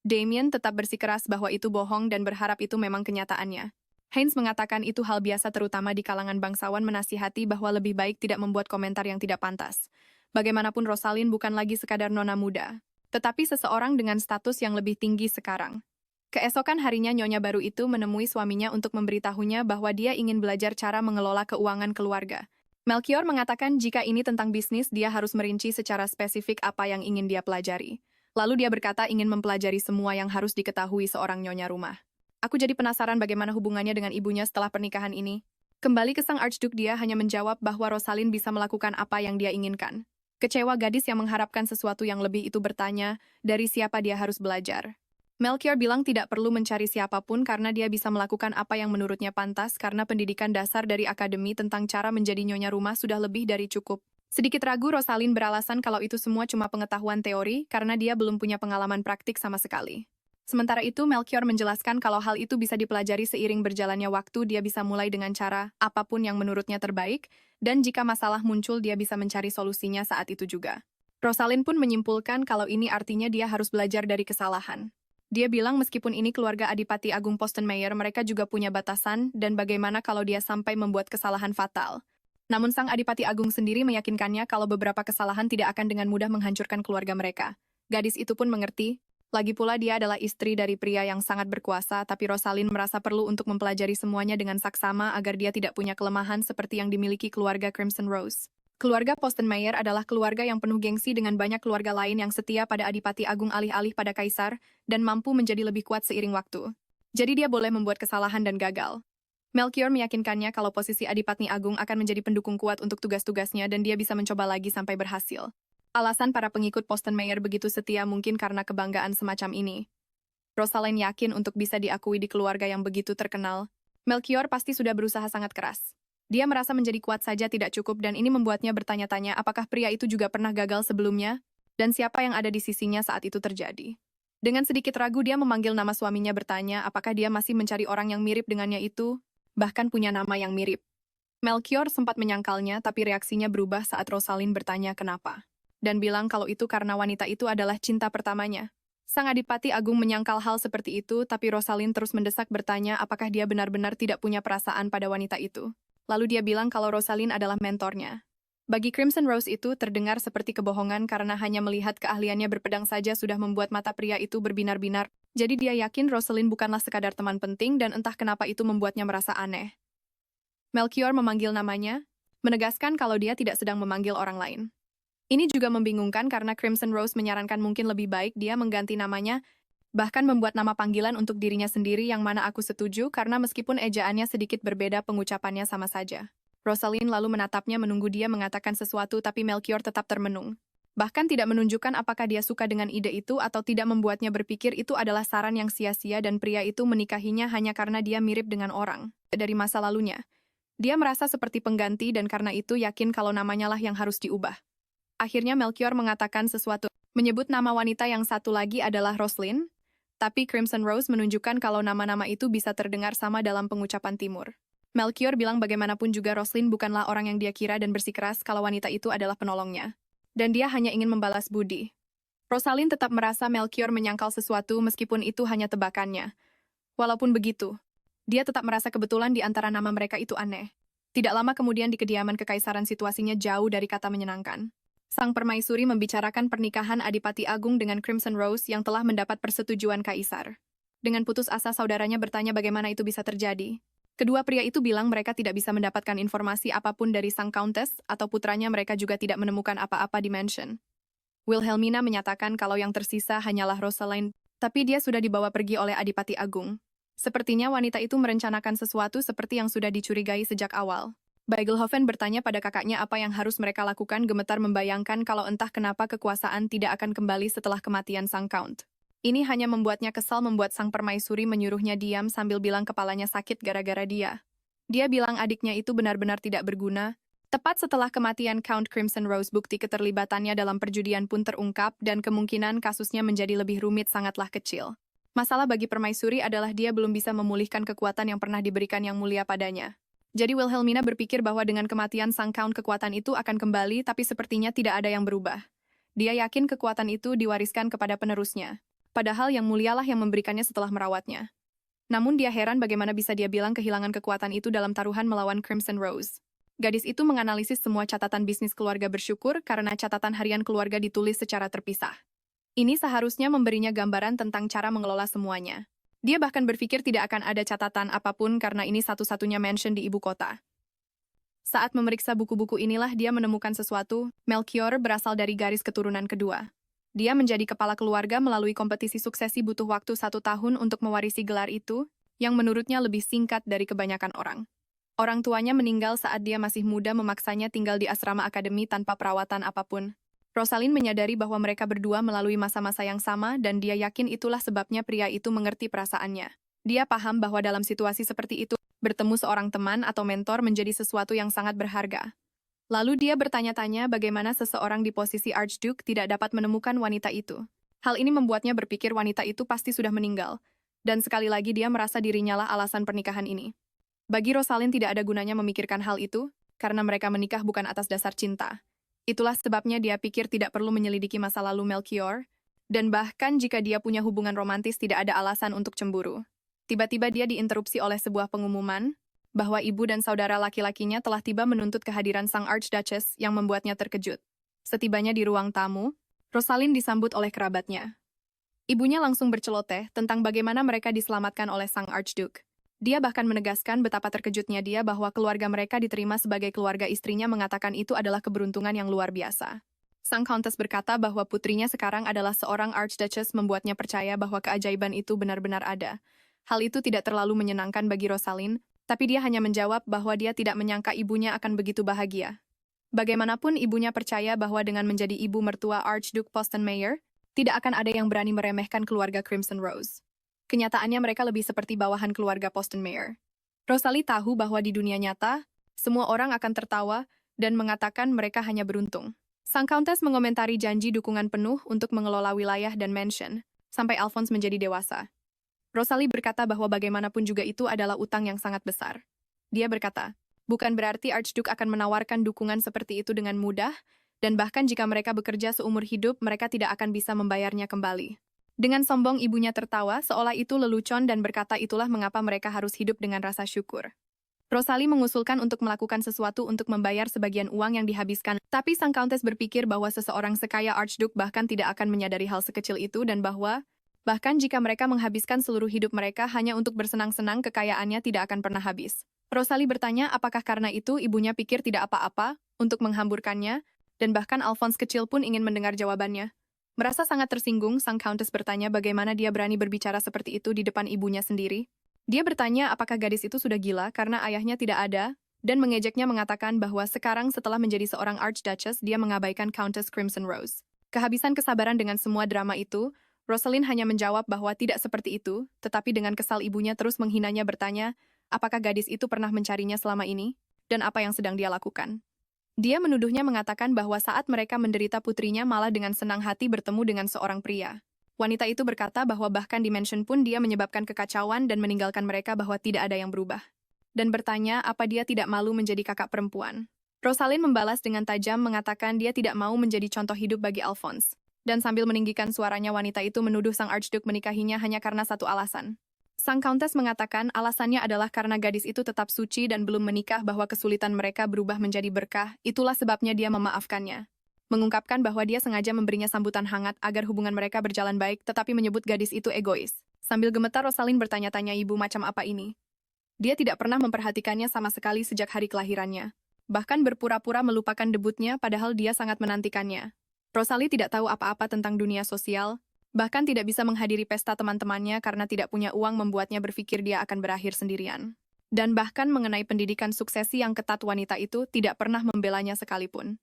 Damien tetap bersikeras bahwa itu bohong dan berharap itu memang kenyataannya. Haynes mengatakan itu hal biasa terutama di kalangan bangsawan, menasihati bahwa lebih baik tidak membuat komentar yang tidak pantas. Bagaimanapun Rosalind bukan lagi sekadar nona muda, tetapi seseorang dengan status yang lebih tinggi sekarang. Keesokan harinya nyonya baru itu menemui suaminya untuk memberitahunya bahwa dia ingin belajar cara mengelola keuangan keluarga. Melchior mengatakan jika ini tentang bisnis, dia harus merinci secara spesifik apa yang ingin dia pelajari. Lalu dia berkata ingin mempelajari semua yang harus diketahui seorang nyonya rumah. Aku jadi penasaran bagaimana hubungannya dengan ibunya setelah pernikahan ini. Kembali ke sang Archduke, dia hanya menjawab bahwa Rosalind bisa melakukan apa yang dia inginkan. Kecewa, gadis yang mengharapkan sesuatu yang lebih itu bertanya, dari siapa dia harus belajar. Melchior bilang tidak perlu mencari siapapun karena dia bisa melakukan apa yang menurutnya pantas karena pendidikan dasar dari akademi tentang cara menjadi nyonya rumah sudah lebih dari cukup. Sedikit ragu, Rosalind beralasan kalau itu semua cuma pengetahuan teori karena dia belum punya pengalaman praktik sama sekali. Sementara itu, Melchior menjelaskan kalau hal itu bisa dipelajari seiring berjalannya waktu, dia bisa mulai dengan cara apapun yang menurutnya terbaik, dan jika masalah muncul dia bisa mencari solusinya saat itu juga. Rosalind pun menyimpulkan kalau ini artinya dia harus belajar dari kesalahan. Dia bilang meskipun ini keluarga Adipati Agung Postenmeier, mereka juga punya batasan, dan bagaimana kalau dia sampai membuat kesalahan fatal. Namun sang Adipati Agung sendiri meyakinkannya kalau beberapa kesalahan tidak akan dengan mudah menghancurkan keluarga mereka. Gadis itu pun mengerti. Lagi pula dia adalah istri dari pria yang sangat berkuasa, tapi Rosalind merasa perlu untuk mempelajari semuanya dengan saksama agar dia tidak punya kelemahan seperti yang dimiliki keluarga Crimson Rose. Keluarga Postenmeier adalah keluarga yang penuh gengsi dengan banyak keluarga lain yang setia pada Adipati Agung alih-alih pada Kaisar, dan mampu menjadi lebih kuat seiring waktu. Jadi dia boleh membuat kesalahan dan gagal. Melchior meyakinkannya kalau posisi Adipati Agung akan menjadi pendukung kuat untuk tugas-tugasnya dan dia bisa mencoba lagi sampai berhasil. Alasan para pengikut Postenmeier begitu setia mungkin karena kebanggaan semacam ini. Rosalind yakin untuk bisa diakui di keluarga yang begitu terkenal, Melchior pasti sudah berusaha sangat keras. Dia merasa menjadi kuat saja tidak cukup dan ini membuatnya bertanya-tanya apakah pria itu juga pernah gagal sebelumnya, dan siapa yang ada di sisinya saat itu terjadi. Dengan sedikit ragu dia memanggil nama suaminya, bertanya apakah dia masih mencari orang yang mirip dengannya itu, bahkan punya nama yang mirip. Melchior sempat menyangkalnya tapi reaksinya berubah saat Rosalind bertanya kenapa. Dan bilang kalau itu karena wanita itu adalah cinta pertamanya. Sang Adipati Agung menyangkal hal seperti itu, tapi Rosalind terus mendesak bertanya apakah dia benar-benar tidak punya perasaan pada wanita itu. Lalu dia bilang kalau Rosalind adalah mentornya. Bagi Crimson Rose itu terdengar seperti kebohongan karena hanya melihat keahliannya berpedang saja sudah membuat mata pria itu berbinar-binar. Jadi dia yakin Rosalind bukanlah sekadar teman penting dan entah kenapa itu membuatnya merasa aneh. Melchior memanggil namanya, menegaskan kalau dia tidak sedang memanggil orang lain. Ini juga membingungkan karena Crimson Rose menyarankan mungkin lebih baik dia mengganti namanya, bahkan membuat nama panggilan untuk dirinya sendiri yang mana aku setuju karena meskipun ejaannya sedikit berbeda pengucapannya sama saja. Rosalind lalu menatapnya menunggu dia mengatakan sesuatu tapi Melchior tetap termenung. Bahkan tidak menunjukkan apakah dia suka dengan ide itu atau tidak, membuatnya berpikir itu adalah saran yang sia-sia dan pria itu menikahinya hanya karena dia mirip dengan orang dari masa lalunya. Dia merasa seperti pengganti dan karena itu yakin kalau namanya lah yang harus diubah. Akhirnya Melchior mengatakan sesuatu, menyebut nama wanita yang satu lagi adalah Rosalind, tapi Crimson Rose menunjukkan kalau nama-nama itu bisa terdengar sama dalam pengucapan timur. Melchior bilang bagaimanapun juga Rosalind bukanlah orang yang dia kira dan bersikeras kalau wanita itu adalah penolongnya. Dan dia hanya ingin membalas budi. Rosalind tetap merasa Melchior menyangkal sesuatu meskipun itu hanya tebakannya. Walaupun begitu, dia tetap merasa kebetulan di antara nama mereka itu aneh. Tidak lama kemudian di kediaman kekaisaran situasinya jauh dari kata menyenangkan. Sang permaisuri membicarakan pernikahan Adipati Agung dengan Crimson Rose yang telah mendapat persetujuan kaisar. Dengan putus asa saudaranya bertanya bagaimana itu bisa terjadi. Kedua pria itu bilang mereka tidak bisa mendapatkan informasi apapun dari sang countess atau putranya, mereka juga tidak menemukan apa-apa di mansion. Wilhelmina menyatakan kalau yang tersisa hanyalah Rosalind, tapi dia sudah dibawa pergi oleh Adipati Agung. Sepertinya wanita itu merencanakan sesuatu seperti yang sudah dicurigai sejak awal. Beigelhofen bertanya pada kakaknya apa yang harus mereka lakukan, gemetar membayangkan kalau entah kenapa kekuasaan tidak akan kembali setelah kematian sang Count. Ini hanya membuatnya kesal, membuat sang permaisuri menyuruhnya diam sambil bilang kepalanya sakit gara-gara dia. Dia bilang adiknya itu benar-benar tidak berguna. Tepat setelah kematian Count Crimson Rose, bukti keterlibatannya dalam perjudian pun terungkap dan kemungkinan kasusnya menjadi lebih rumit sangatlah kecil. Masalah bagi permaisuri adalah dia belum bisa memulihkan kekuatan yang pernah diberikan Yang Mulia padanya. Jadi Wilhelmina berpikir bahwa dengan kematian sang Count kekuatan itu akan kembali, tapi sepertinya tidak ada yang berubah. Dia yakin kekuatan itu diwariskan kepada penerusnya. Padahal Yang Mulialah yang memberikannya setelah merawatnya. Namun dia heran bagaimana bisa dia bilang kehilangan kekuatan itu dalam taruhan melawan Crimson Rose. Gadis itu menganalisis semua catatan bisnis keluarga, bersyukur karena catatan harian keluarga ditulis secara terpisah. Ini seharusnya memberinya gambaran tentang cara mengelola semuanya. Dia bahkan berpikir tidak akan ada catatan apapun karena ini satu-satunya mansion di ibu kota. Saat memeriksa buku-buku inilah dia menemukan sesuatu. Melchior berasal dari garis keturunan kedua. Dia menjadi kepala keluarga melalui kompetisi suksesi, butuh waktu 1 tahun untuk mewarisi gelar itu, yang menurutnya lebih singkat dari kebanyakan orang. Orang tuanya meninggal saat dia masih muda, memaksanya tinggal di asrama akademi tanpa perawatan apapun. Rosalind menyadari bahwa mereka berdua melalui masa-masa yang sama dan dia yakin itulah sebabnya pria itu mengerti perasaannya. Dia paham bahwa dalam situasi seperti itu, bertemu seorang teman atau mentor menjadi sesuatu yang sangat berharga. Lalu dia bertanya-tanya bagaimana seseorang di posisi Archduke tidak dapat menemukan wanita itu. Hal ini membuatnya berpikir wanita itu pasti sudah meninggal. Dan sekali lagi dia merasa dirinya lah alasan pernikahan ini. Bagi Rosalind tidak ada gunanya memikirkan hal itu, karena mereka menikah bukan atas dasar cinta. Itulah sebabnya dia pikir tidak perlu menyelidiki masa lalu Melchior, dan bahkan jika dia punya hubungan romantis tidak ada alasan untuk cemburu. Tiba-tiba dia diinterupsi oleh sebuah pengumuman, bahwa ibu dan saudara laki-lakinya telah tiba menuntut kehadiran sang Archduchess yang membuatnya terkejut. Setibanya di ruang tamu, Rosalind disambut oleh kerabatnya. Ibunya langsung berceloteh tentang bagaimana mereka diselamatkan oleh sang Archduke. Dia bahkan menegaskan betapa terkejutnya dia bahwa keluarga mereka diterima sebagai keluarga istrinya, mengatakan itu adalah keberuntungan yang luar biasa. Sang Countess berkata bahwa putrinya sekarang adalah seorang Archduchess, membuatnya percaya bahwa keajaiban itu benar-benar ada. Hal itu tidak terlalu menyenangkan bagi Rosalind, tapi dia hanya menjawab bahwa dia tidak menyangka ibunya akan begitu bahagia. Bagaimanapun ibunya percaya bahwa dengan menjadi ibu mertua Archduke Possenmayer, tidak akan ada yang berani meremehkan keluarga Crimson Rose. Kenyataannya mereka lebih seperti bawahan keluarga Possenmayer. Rosalie tahu bahwa di dunia nyata, semua orang akan tertawa dan mengatakan mereka hanya beruntung. Sang Countess mengomentari janji dukungan penuh untuk mengelola wilayah dan mansion, sampai Alphonse menjadi dewasa. Rosalie berkata bahwa bagaimanapun juga itu adalah utang yang sangat besar. Dia berkata, bukan berarti Archduke akan menawarkan dukungan seperti itu dengan mudah, dan bahkan jika mereka bekerja seumur hidup, mereka tidak akan bisa membayarnya kembali. Dengan sombong ibunya tertawa, seolah itu lelucon dan berkata itulah mengapa mereka harus hidup dengan rasa syukur. Rosalie mengusulkan untuk melakukan sesuatu untuk membayar sebagian uang yang dihabiskan, tapi sang Countess berpikir bahwa seseorang sekaya Archduke bahkan tidak akan menyadari hal sekecil itu dan bahwa, bahkan jika mereka menghabiskan seluruh hidup mereka hanya untuk bersenang-senang, kekayaannya tidak akan pernah habis. Rosalie bertanya apakah karena itu ibunya pikir tidak apa-apa untuk menghamburkannya, dan bahkan Alphonse kecil pun ingin mendengar jawabannya. Merasa sangat tersinggung, sang Countess bertanya bagaimana dia berani berbicara seperti itu di depan ibunya sendiri. Dia bertanya apakah gadis itu sudah gila karena ayahnya tidak ada, dan mengejeknya mengatakan bahwa sekarang setelah menjadi seorang Archduchess, dia mengabaikan Countess Crimson Rose. Kehabisan kesabaran dengan semua drama itu, Rosalind hanya menjawab bahwa tidak seperti itu, tetapi dengan kesal ibunya terus menghinanya, bertanya, apakah gadis itu pernah mencarinya selama ini, dan apa yang sedang dia lakukan. Dia menuduhnya mengatakan bahwa saat mereka menderita putrinya malah dengan senang hati bertemu dengan seorang pria. Wanita itu berkata bahwa bahkan di mansion pun dia menyebabkan kekacauan dan meninggalkan mereka, bahwa tidak ada yang berubah. Dan bertanya apa dia tidak malu menjadi kakak perempuan. Rosalind membalas dengan tajam mengatakan dia tidak mau menjadi contoh hidup bagi Alphonse. Dan sambil meninggikan suaranya wanita itu menuduh sang Archduke menikahinya hanya karena satu alasan. Sang Countess mengatakan alasannya adalah karena gadis itu tetap suci dan belum menikah, bahwa kesulitan mereka berubah menjadi berkah, itulah sebabnya dia memaafkannya. Mengungkapkan bahwa dia sengaja memberinya sambutan hangat agar hubungan mereka berjalan baik, tetapi menyebut gadis itu egois. Sambil gemetar, Rosalind bertanya-tanya, ibu macam apa ini? Dia tidak pernah memperhatikannya sama sekali sejak hari kelahirannya. Bahkan berpura-pura melupakan debutnya padahal dia sangat menantikannya. Rosalie tidak tahu apa-apa tentang dunia sosial, Bahkan tidak bisa menghadiri pesta teman-temannya karena tidak punya uang membuatnya berpikir dia akan berakhir sendirian. Dan bahkan mengenai pendidikan suksesi yang ketat wanita itu tidak pernah membelanya sekalipun.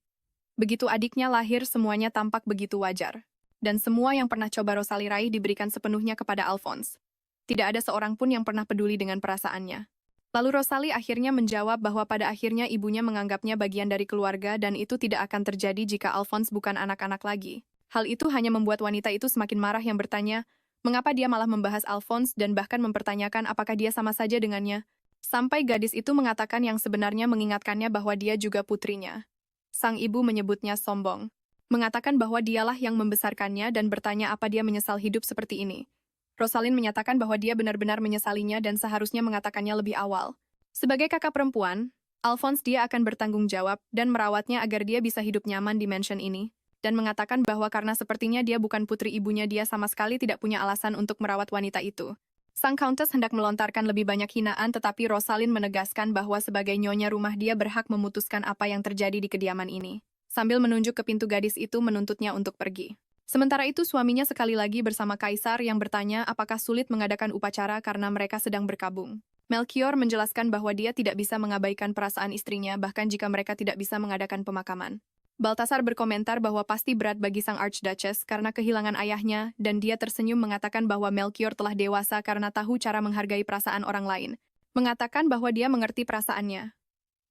Begitu adiknya lahir semuanya tampak begitu wajar. Dan semua yang pernah coba Rosalie raih diberikan sepenuhnya kepada Alphonse. Tidak ada seorang pun yang pernah peduli dengan perasaannya. Lalu Rosalie akhirnya menjawab bahwa pada akhirnya ibunya menganggapnya bagian dari keluarga dan itu tidak akan terjadi jika Alphonse bukan anak-anak lagi. Hal itu hanya membuat wanita itu semakin marah yang bertanya, mengapa dia malah membahas Alphonse dan bahkan mempertanyakan apakah dia sama saja dengannya. Sampai gadis itu mengatakan yang sebenarnya mengingatkannya bahwa dia juga putrinya. Sang ibu menyebutnya sombong. Mengatakan bahwa dialah yang membesarkannya dan bertanya apa dia menyesal hidup seperti ini. Rosalind menyatakan bahwa dia benar-benar menyesalinya dan seharusnya mengatakannya lebih awal. Sebagai kakak perempuan, Alphonse dia akan bertanggung jawab dan merawatnya agar dia bisa hidup nyaman di mansion ini, dan mengatakan bahwa karena sepertinya dia bukan putri ibunya dia sama sekali tidak punya alasan untuk merawat wanita itu. Sang Countess hendak melontarkan lebih banyak hinaan tetapi Rosalind menegaskan bahwa sebagai nyonya rumah dia berhak memutuskan apa yang terjadi di kediaman ini. Sambil menunjuk ke pintu gadis itu menuntutnya untuk pergi. Sementara itu suaminya sekali lagi bersama Kaisar yang bertanya apakah sulit mengadakan upacara karena mereka sedang berkabung. Melchior menjelaskan bahwa dia tidak bisa mengabaikan perasaan istrinya bahkan jika mereka tidak bisa mengadakan pemakaman. Baltasar berkomentar bahwa pasti berat bagi sang Archduchess karena kehilangan ayahnya dan dia tersenyum mengatakan bahwa Melchior telah dewasa karena tahu cara menghargai perasaan orang lain. Mengatakan bahwa dia mengerti perasaannya.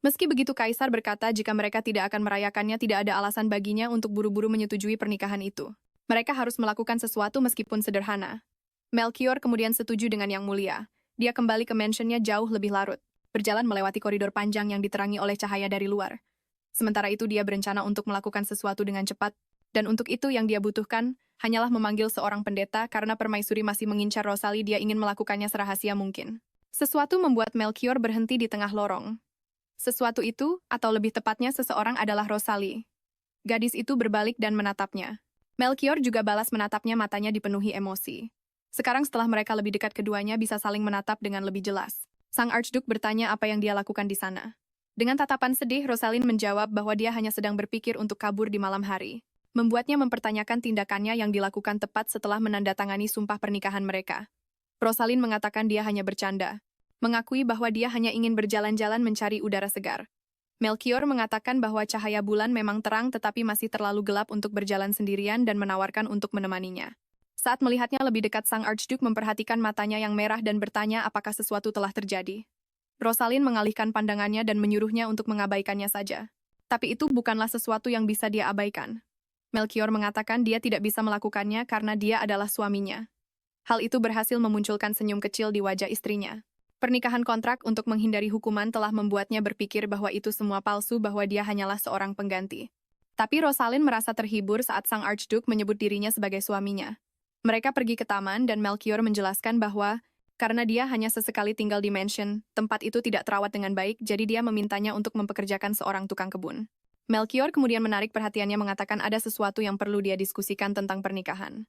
Meski begitu Kaisar berkata jika mereka tidak akan merayakannya tidak ada alasan baginya untuk buru-buru menyetujui pernikahan itu. Mereka harus melakukan sesuatu meskipun sederhana. Melchior kemudian setuju dengan Yang Mulia. Dia kembali ke mansionnya jauh lebih larut, berjalan melewati koridor panjang yang diterangi oleh cahaya dari luar. Sementara itu dia berencana untuk melakukan sesuatu dengan cepat, dan untuk itu yang dia butuhkan hanyalah memanggil seorang pendeta karena permaisuri masih mengincar Rosalie dia ingin melakukannya serahasia mungkin. Sesuatu membuat Melchior berhenti di tengah lorong. Sesuatu itu, atau lebih tepatnya seseorang adalah Rosalie. Gadis itu berbalik dan menatapnya. Melchior juga balas menatapnya matanya dipenuhi emosi. Sekarang setelah mereka lebih dekat keduanya bisa saling menatap dengan lebih jelas. Sang Archduke bertanya apa yang dia lakukan di sana. Dengan tatapan sedih, Rosalind menjawab bahwa dia hanya sedang berpikir untuk kabur di malam hari. Membuatnya mempertanyakan tindakannya yang dilakukan tepat setelah menandatangani sumpah pernikahan mereka. Rosalind mengatakan dia hanya bercanda. Mengakui bahwa dia hanya ingin berjalan-jalan mencari udara segar. Melchior mengatakan bahwa cahaya bulan memang terang tetapi masih terlalu gelap untuk berjalan sendirian dan menawarkan untuk menemaninya. Saat melihatnya lebih dekat sang Archduke memperhatikan matanya yang merah dan bertanya apakah sesuatu telah terjadi. Rosalind mengalihkan pandangannya dan menyuruhnya untuk mengabaikannya saja. Tapi itu bukanlah sesuatu yang bisa dia abaikan. Melchior mengatakan dia tidak bisa melakukannya karena dia adalah suaminya. Hal itu berhasil memunculkan senyum kecil di wajah istrinya. Pernikahan kontrak untuk menghindari hukuman telah membuatnya berpikir bahwa itu semua palsu bahwa dia hanyalah seorang pengganti. Tapi Rosalind merasa terhibur saat sang Archduke menyebut dirinya sebagai suaminya. Mereka pergi ke taman dan Melchior menjelaskan bahwa karena dia hanya sesekali tinggal di mansion, tempat itu tidak terawat dengan baik jadi dia memintanya untuk mempekerjakan seorang tukang kebun. Melchior kemudian menarik perhatiannya mengatakan ada sesuatu yang perlu dia diskusikan tentang pernikahan.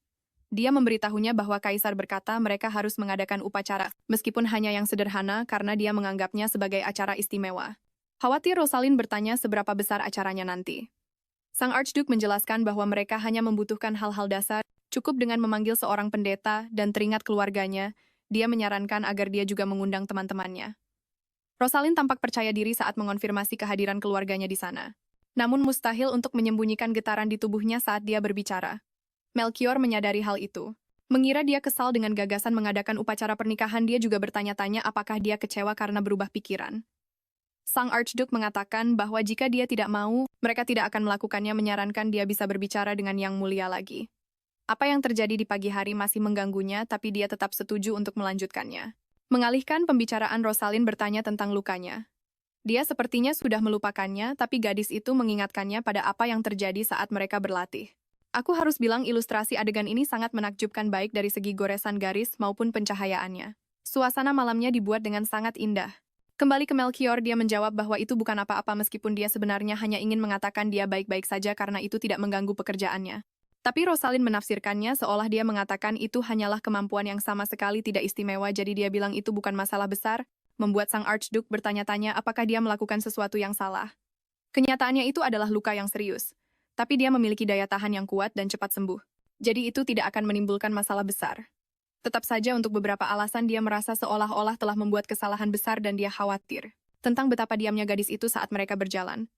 Dia memberitahunya bahwa Kaisar berkata mereka harus mengadakan upacara, meskipun hanya yang sederhana karena dia menganggapnya sebagai acara istimewa. Khawatir Rosalind bertanya seberapa besar acaranya nanti. Sang Archduke menjelaskan bahwa mereka hanya membutuhkan hal-hal dasar, cukup dengan memanggil seorang pendeta dan teringat keluarganya, dia menyarankan agar dia juga mengundang teman-temannya. Rosalind tampak percaya diri saat mengonfirmasi kehadiran keluarganya di sana. Namun mustahil untuk menyembunyikan getaran di tubuhnya saat dia berbicara. Melchior menyadari hal itu. Mengira dia kesal dengan gagasan mengadakan upacara pernikahan dia juga bertanya-tanya apakah dia kecewa karena berubah pikiran. Sang Archduke mengatakan bahwa jika dia tidak mau, mereka tidak akan melakukannya menyarankan dia bisa berbicara dengan Yang Mulia lagi. Apa yang terjadi di pagi hari masih mengganggunya tapi dia tetap setuju untuk melanjutkannya. Mengalihkan pembicaraan Rosalind bertanya tentang lukanya. Dia sepertinya sudah melupakannya tapi gadis itu mengingatkannya pada apa yang terjadi saat mereka berlatih. Aku harus bilang ilustrasi adegan ini sangat menakjubkan baik dari segi goresan garis maupun pencahayaannya. Suasana malamnya dibuat dengan sangat indah. Kembali ke Melchior, dia menjawab bahwa itu bukan apa-apa meskipun dia sebenarnya hanya ingin mengatakan dia baik-baik saja karena itu tidak mengganggu pekerjaannya. Tapi Rosalind menafsirkannya seolah dia mengatakan itu hanyalah kemampuan yang sama sekali tidak istimewa jadi dia bilang itu bukan masalah besar, membuat sang Archduke bertanya-tanya apakah dia melakukan sesuatu yang salah. Kenyataannya itu adalah luka yang serius. Tapi dia memiliki daya tahan yang kuat dan cepat sembuh. Jadi itu tidak akan menimbulkan masalah besar. Tetap saja untuk beberapa alasan dia merasa seolah-olah telah membuat kesalahan besar dan dia khawatir tentang betapa diamnya gadis itu saat mereka berjalan.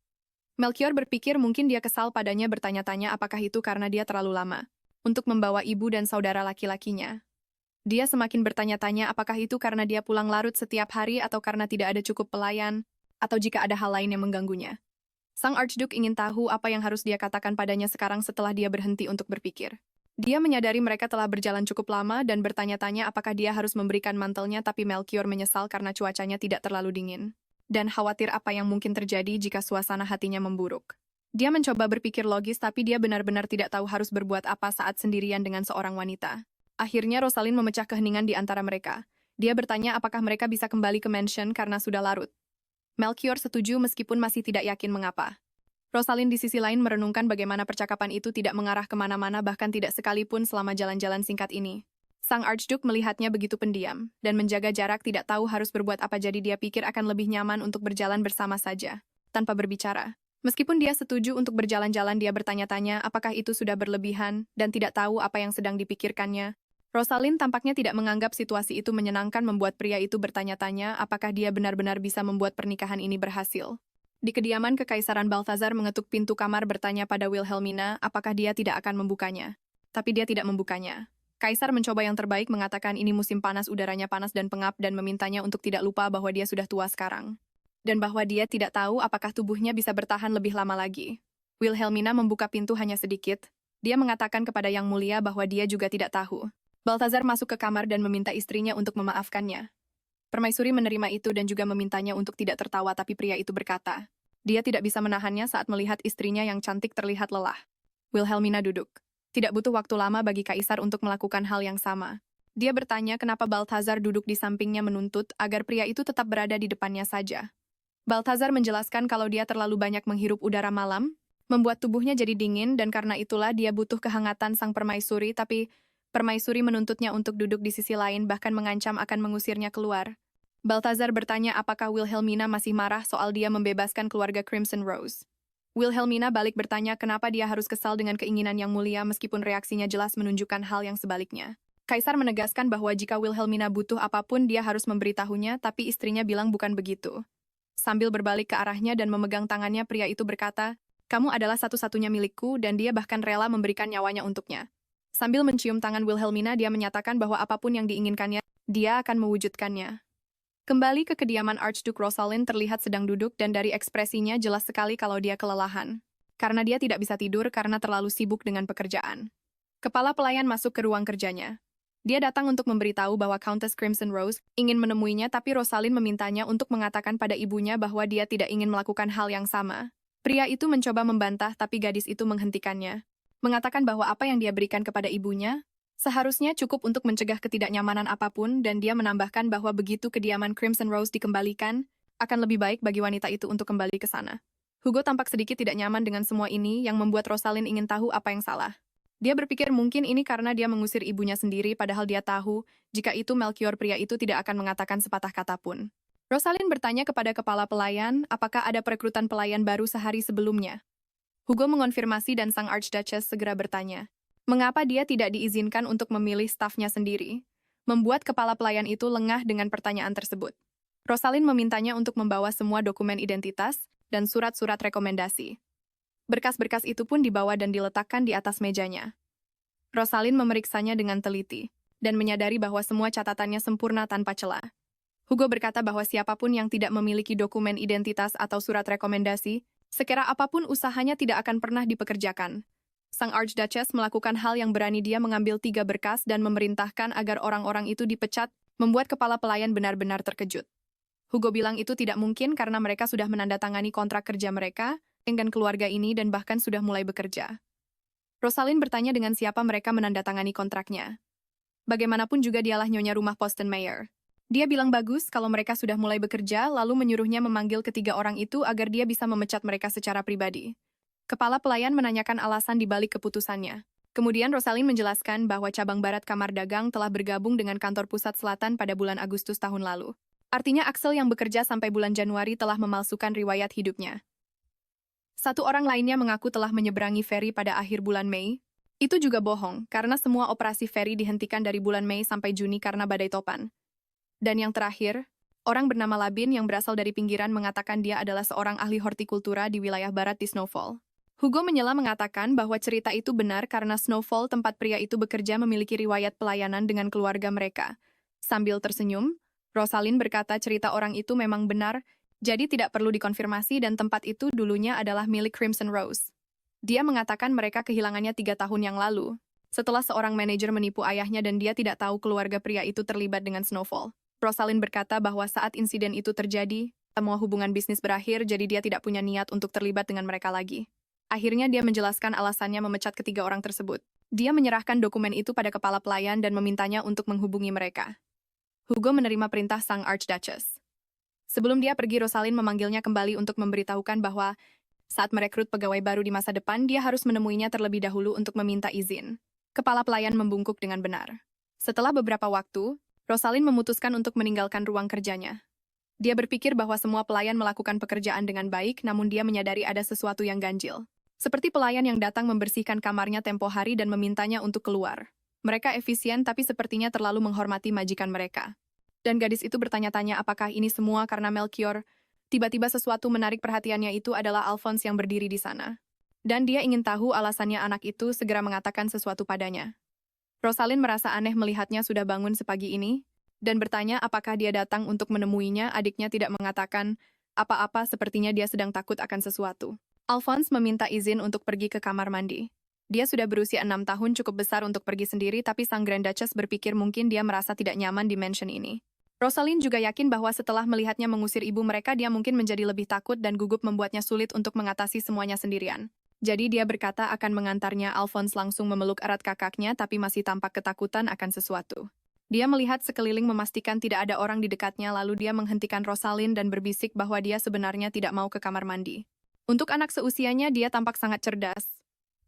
Melchior berpikir mungkin dia kesal padanya bertanya-tanya apakah itu karena dia terlalu lama untuk membawa ibu dan saudara laki-lakinya. Dia semakin bertanya-tanya apakah itu karena dia pulang larut setiap hari atau karena tidak ada cukup pelayan, atau jika ada hal lain yang mengganggunya. Sang Archduke ingin tahu apa yang harus dia katakan padanya sekarang setelah dia berhenti untuk berpikir. Dia menyadari mereka telah berjalan cukup lama dan bertanya-tanya apakah dia harus memberikan mantelnya, tapi Melchior menyesal karena cuacanya tidak terlalu dingin dan khawatir apa yang mungkin terjadi jika suasana hatinya memburuk. Dia mencoba berpikir logis, tapi dia benar-benar tidak tahu harus berbuat apa saat sendirian dengan seorang wanita. Akhirnya Rosalind memecah keheningan di antara mereka. Dia bertanya apakah mereka bisa kembali ke mansion karena sudah larut. Melchior setuju meskipun masih tidak yakin mengapa. Rosalind di sisi lain merenungkan bagaimana percakapan itu tidak mengarah kemana-mana, bahkan tidak sekalipun selama jalan-jalan singkat ini. Sang Archduke melihatnya begitu pendiam, dan menjaga jarak, tidak tahu harus berbuat apa, jadi dia pikir akan lebih nyaman untuk berjalan bersama saja, tanpa berbicara. Meskipun dia setuju untuk berjalan-jalan, dia bertanya-tanya apakah itu sudah berlebihan, dan tidak tahu apa yang sedang dipikirkannya. Rosalind tampaknya tidak menganggap situasi itu menyenangkan, membuat pria itu bertanya-tanya apakah dia benar-benar bisa membuat pernikahan ini berhasil. Di kediaman Kekaisaran, Balthazar mengetuk pintu kamar bertanya pada Wilhelmina apakah dia tidak akan membukanya. Tapi dia tidak membukanya. Kaisar mencoba yang terbaik, mengatakan ini musim panas, udaranya panas dan pengap, dan memintanya untuk tidak lupa bahwa dia sudah tua sekarang. Dan bahwa dia tidak tahu apakah tubuhnya bisa bertahan lebih lama lagi. Wilhelmina membuka pintu hanya sedikit. Dia mengatakan kepada Yang Mulia bahwa dia juga tidak tahu. Balthazar masuk ke kamar dan meminta istrinya untuk memaafkannya. Permaisuri menerima itu dan juga memintanya untuk tidak tertawa, tapi pria itu berkata, dia tidak bisa menahannya saat melihat istrinya yang cantik terlihat lelah. Wilhelmina duduk. Tidak butuh waktu lama bagi Kaisar untuk melakukan hal yang sama. Dia bertanya kenapa Balthazar duduk di sampingnya, menuntut agar pria itu tetap berada di depannya saja. Balthazar menjelaskan kalau dia terlalu banyak menghirup udara malam, membuat tubuhnya jadi dingin, dan karena itulah dia butuh kehangatan sang permaisuri, tapi permaisuri menuntutnya untuk duduk di sisi lain, bahkan mengancam akan mengusirnya keluar. Balthazar bertanya apakah Wilhelmina masih marah soal dia membebaskan keluarga Crimson Rose. Wilhelmina balik bertanya kenapa dia harus kesal dengan keinginan Yang Mulia, meskipun reaksinya jelas menunjukkan hal yang sebaliknya. Kaisar menegaskan bahwa jika Wilhelmina butuh apapun dia harus memberitahunya, tapi istrinya bilang bukan begitu. Sambil berbalik ke arahnya dan memegang tangannya, pria itu berkata, kamu adalah satu-satunya milikku, dan dia bahkan rela memberikan nyawanya untuknya. Sambil mencium tangan Wilhelmina, dia menyatakan bahwa apapun yang diinginkannya, dia akan mewujudkannya. Kembali ke kediaman, Archduke Rosalind terlihat sedang duduk, dan dari ekspresinya jelas sekali kalau dia kelelahan. Karena dia tidak bisa tidur karena terlalu sibuk dengan pekerjaan. Kepala pelayan masuk ke ruang kerjanya. Dia datang untuk memberitahu bahwa Countess Crimson Rose ingin menemuinya, tapi Rosalind memintanya untuk mengatakan pada ibunya bahwa dia tidak ingin melakukan hal yang sama. Pria itu mencoba membantah, tapi gadis itu menghentikannya. Mengatakan bahwa apa yang dia berikan kepada ibunya seharusnya cukup untuk mencegah ketidaknyamanan apapun, dan dia menambahkan bahwa begitu kediaman Crimson Rose dikembalikan, akan lebih baik bagi wanita itu untuk kembali ke sana. Hugo tampak sedikit tidak nyaman dengan semua ini, yang membuat Rosalind ingin tahu apa yang salah. Dia berpikir mungkin ini karena dia mengusir ibunya sendiri, padahal dia tahu jika itu Melchior, pria itu tidak akan mengatakan sepatah kata pun. Rosalind bertanya kepada kepala pelayan apakah ada perekrutan pelayan baru sehari sebelumnya. Hugo mengonfirmasi dan sang Archduchess segera bertanya, mengapa dia tidak diizinkan untuk memilih stafnya sendiri? Membuat kepala pelayan itu lengah dengan pertanyaan tersebut. Rosalind memintanya untuk membawa semua dokumen identitas dan surat-surat rekomendasi. Berkas-berkas itu pun dibawa dan diletakkan di atas mejanya. Rosalind memeriksanya dengan teliti dan menyadari bahwa semua catatannya sempurna tanpa celah. Hugo berkata bahwa siapapun yang tidak memiliki dokumen identitas atau surat rekomendasi, sekira apapun usahanya tidak akan pernah dipekerjakan. Sang Archduchess melakukan hal yang berani, dia mengambil 3 berkas dan memerintahkan agar orang-orang itu dipecat, membuat kepala pelayan benar-benar terkejut. Hugo bilang itu tidak mungkin karena mereka sudah menandatangani kontrak kerja mereka dengan keluarga ini dan bahkan sudah mulai bekerja. Rosalind bertanya dengan siapa mereka menandatangani kontraknya. Bagaimanapun juga dialah nyonya rumah Poston Mayor. Dia bilang bagus kalau mereka sudah mulai bekerja, lalu menyuruhnya memanggil ketiga orang itu agar dia bisa memecat mereka secara pribadi. Kepala pelayan menanyakan alasan di balik keputusannya. Kemudian Rosalind menjelaskan bahwa cabang barat Kamar Dagang telah bergabung dengan kantor pusat selatan pada bulan Agustus tahun lalu. Artinya Axel yang bekerja sampai bulan Januari telah memalsukan riwayat hidupnya. Satu orang lainnya mengaku telah menyeberangi feri pada akhir bulan Mei. Itu juga bohong, karena semua operasi feri dihentikan dari bulan Mei sampai Juni karena badai topan. Dan yang terakhir, orang bernama Labin yang berasal dari pinggiran mengatakan dia adalah seorang ahli hortikultura di wilayah barat di Snowfall. Hugo menyela mengatakan bahwa cerita itu benar karena Snowfall tempat pria itu bekerja memiliki riwayat pelayanan dengan keluarga mereka. Sambil tersenyum, Rosalind berkata cerita orang itu memang benar, jadi tidak perlu dikonfirmasi dan tempat itu dulunya adalah milik Crimson Rose. Dia mengatakan mereka kehilangannya 3 tahun yang lalu, setelah seorang manajer menipu ayahnya dan dia tidak tahu keluarga pria itu terlibat dengan Snowfall. Rosalind berkata bahwa saat insiden itu terjadi, semua hubungan bisnis berakhir jadi dia tidak punya niat untuk terlibat dengan mereka lagi. Akhirnya dia menjelaskan alasannya memecat ketiga orang tersebut. Dia menyerahkan dokumen itu pada kepala pelayan dan memintanya untuk menghubungi mereka. Hugo menerima perintah sang Archduchess. Sebelum dia pergi, Rosalind memanggilnya kembali untuk memberitahukan bahwa saat merekrut pegawai baru di masa depan, dia harus menemuinya terlebih dahulu untuk meminta izin. Kepala pelayan membungkuk dengan benar. Setelah beberapa waktu, Rosalind memutuskan untuk meninggalkan ruang kerjanya. Dia berpikir bahwa semua pelayan melakukan pekerjaan dengan baik, namun dia menyadari ada sesuatu yang ganjil. Seperti pelayan yang datang membersihkan kamarnya tempo hari dan memintanya untuk keluar. Mereka efisien tapi sepertinya terlalu menghormati majikan mereka. Dan gadis itu bertanya-tanya apakah ini semua karena Melchior. Tiba-tiba sesuatu menarik perhatiannya, itu adalah Alphonse yang berdiri di sana. Dan dia ingin tahu alasannya anak itu segera mengatakan sesuatu padanya. Rosalind merasa aneh melihatnya sudah bangun sepagi ini, dan bertanya apakah dia datang untuk menemuinya. Adiknya tidak mengatakan apa-apa, sepertinya dia sedang takut akan sesuatu. Alphonse meminta izin untuk pergi ke kamar mandi. Dia sudah berusia 6 tahun, cukup besar untuk pergi sendiri, tapi sang Grand Duchess berpikir mungkin dia merasa tidak nyaman di mansion ini. Rosalind juga yakin bahwa setelah melihatnya mengusir ibu mereka, dia mungkin menjadi lebih takut dan gugup membuatnya sulit untuk mengatasi semuanya sendirian. Jadi dia berkata akan mengantarnya. Alphonse langsung memeluk erat kakaknya tapi masih tampak ketakutan akan sesuatu. Dia melihat sekeliling memastikan tidak ada orang di dekatnya, lalu dia menghentikan Rosalind dan berbisik bahwa dia sebenarnya tidak mau ke kamar mandi. Untuk anak seusianya, dia tampak sangat cerdas.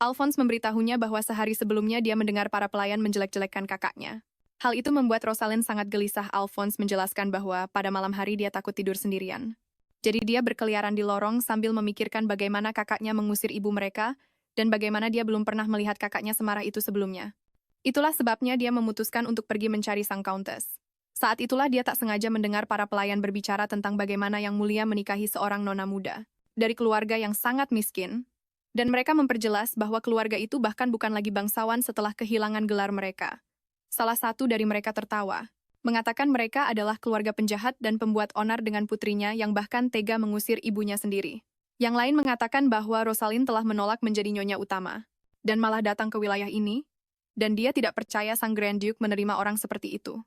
Alphonse memberitahunya bahwa sehari sebelumnya dia mendengar para pelayan menjelek-jelekkan kakaknya. Hal itu membuat Rosalind sangat gelisah. Alphonse menjelaskan bahwa pada malam hari dia takut tidur sendirian. Jadi dia berkeliaran di lorong sambil memikirkan bagaimana kakaknya mengusir ibu mereka dan bagaimana dia belum pernah melihat kakaknya semarah itu sebelumnya. Itulah sebabnya dia memutuskan untuk pergi mencari sang Countess. Saat itulah dia tak sengaja mendengar para pelayan berbicara tentang bagaimana Yang Mulia menikahi seorang nona muda dari keluarga yang sangat miskin, dan mereka memperjelas bahwa keluarga itu bahkan bukan lagi bangsawan setelah kehilangan gelar mereka. Salah satu dari mereka tertawa, mengatakan mereka adalah keluarga penjahat dan pembuat onar dengan putrinya yang bahkan tega mengusir ibunya sendiri. Yang lain mengatakan bahwa Rosalind telah menolak menjadi nyonya utama, dan malah datang ke wilayah ini, dan dia tidak percaya sang Grand Duke menerima orang seperti itu.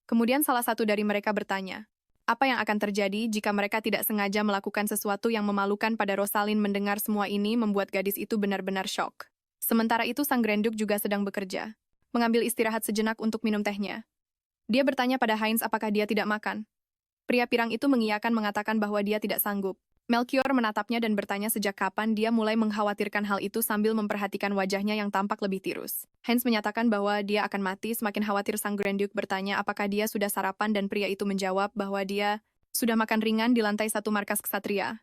Kemudian salah satu dari mereka bertanya, apa yang akan terjadi jika mereka tidak sengaja melakukan sesuatu yang memalukan. Pada Rosalind mendengar semua ini membuat gadis itu benar-benar syok. Sementara itu sang Grand Duke juga sedang bekerja, mengambil istirahat sejenak untuk minum tehnya. Dia bertanya pada Heinz apakah dia tidak makan. Pria pirang itu mengiyakan, mengatakan bahwa dia tidak sanggup. Melchior menatapnya dan bertanya sejak kapan dia mulai mengkhawatirkan hal itu sambil memperhatikan wajahnya yang tampak lebih tirus. Heinz menyatakan bahwa dia akan mati. Semakin khawatir sang Grand Duke bertanya apakah dia sudah sarapan dan pria itu menjawab bahwa dia sudah makan ringan di lantai 1 markas ksatria.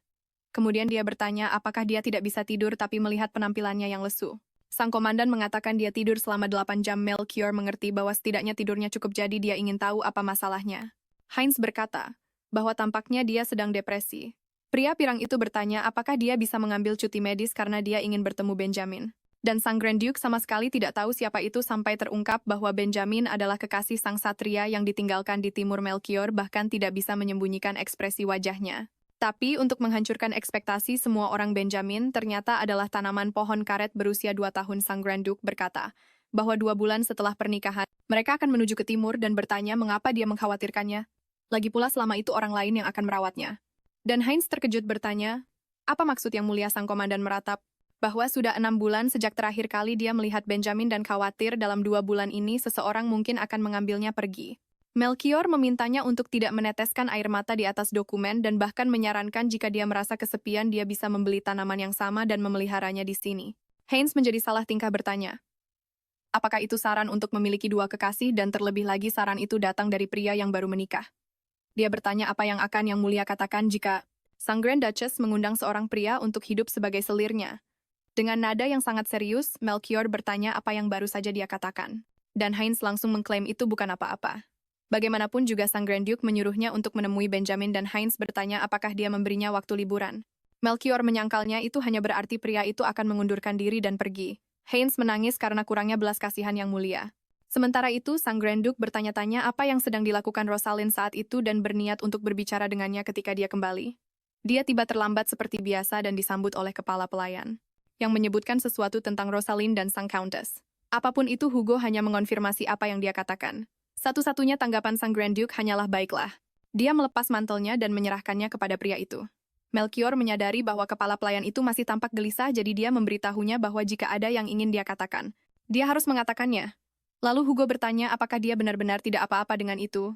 Kemudian dia bertanya apakah dia tidak bisa tidur tapi melihat penampilannya yang lesu. Sang komandan mengatakan dia tidur selama 8 jam. Melchior mengerti bahwa setidaknya tidurnya cukup, jadi dia ingin tahu apa masalahnya. Heinz berkata bahwa tampaknya dia sedang depresi. Pria pirang itu bertanya apakah dia bisa mengambil cuti medis karena dia ingin bertemu Benjamin. Dan sang Grand Duke sama sekali tidak tahu siapa itu sampai terungkap bahwa Benjamin adalah kekasih sang satria yang ditinggalkan di timur. Melchior bahkan tidak bisa menyembunyikan ekspresi wajahnya. Tapi untuk menghancurkan ekspektasi semua orang, Benjamin ternyata adalah tanaman pohon karet berusia 2 tahun. Sang Grand Duke berkata bahwa 2 bulan setelah pernikahan, mereka akan menuju ke timur dan bertanya mengapa dia mengkhawatirkannya. Lagi pula selama itu orang lain yang akan merawatnya. Dan Heinz terkejut bertanya, apa maksud Yang Mulia? Sang komandan meratap bahwa sudah 6 bulan sejak terakhir kali dia melihat Benjamin dan khawatir dalam 2 bulan ini seseorang mungkin akan mengambilnya pergi. Melchior memintanya untuk tidak meneteskan air mata di atas dokumen dan bahkan menyarankan jika dia merasa kesepian dia bisa membeli tanaman yang sama dan memeliharanya di sini. Heinz menjadi salah tingkah bertanya, apakah itu saran untuk memiliki 2 kekasih dan terlebih lagi saran itu datang dari pria yang baru menikah? Dia bertanya apa yang akan Yang Mulia katakan jika sang Grand Duchess mengundang seorang pria untuk hidup sebagai selirnya. Dengan nada yang sangat serius, Melchior bertanya apa yang baru saja dia katakan. Dan Heinz langsung mengklaim itu bukan apa-apa. Bagaimanapun juga sang Grand Duke menyuruhnya untuk menemui Benjamin dan Heinz bertanya apakah dia memberinya waktu liburan. Melchior menyangkalnya itu hanya berarti pria itu akan mengundurkan diri dan pergi. Heinz menangis karena kurangnya belas kasihan yang mulia. Sementara itu, sang Grand Duke bertanya-tanya apa yang sedang dilakukan Rosalind saat itu dan berniat untuk berbicara dengannya ketika dia kembali. Dia tiba terlambat seperti biasa dan disambut oleh kepala pelayan, yang menyebutkan sesuatu tentang Rosalind dan sang Countess. Apapun itu, Hugo hanya mengonfirmasi apa yang dia katakan. Satu-satunya tanggapan sang Grand Duke hanyalah baiklah. Dia melepas mantelnya dan menyerahkannya kepada pria itu. Melchior menyadari bahwa kepala pelayan itu masih tampak gelisah, jadi dia memberitahunya bahwa jika ada yang ingin dia katakan, dia harus mengatakannya. Lalu Hugo bertanya apakah dia benar-benar tidak apa-apa dengan itu.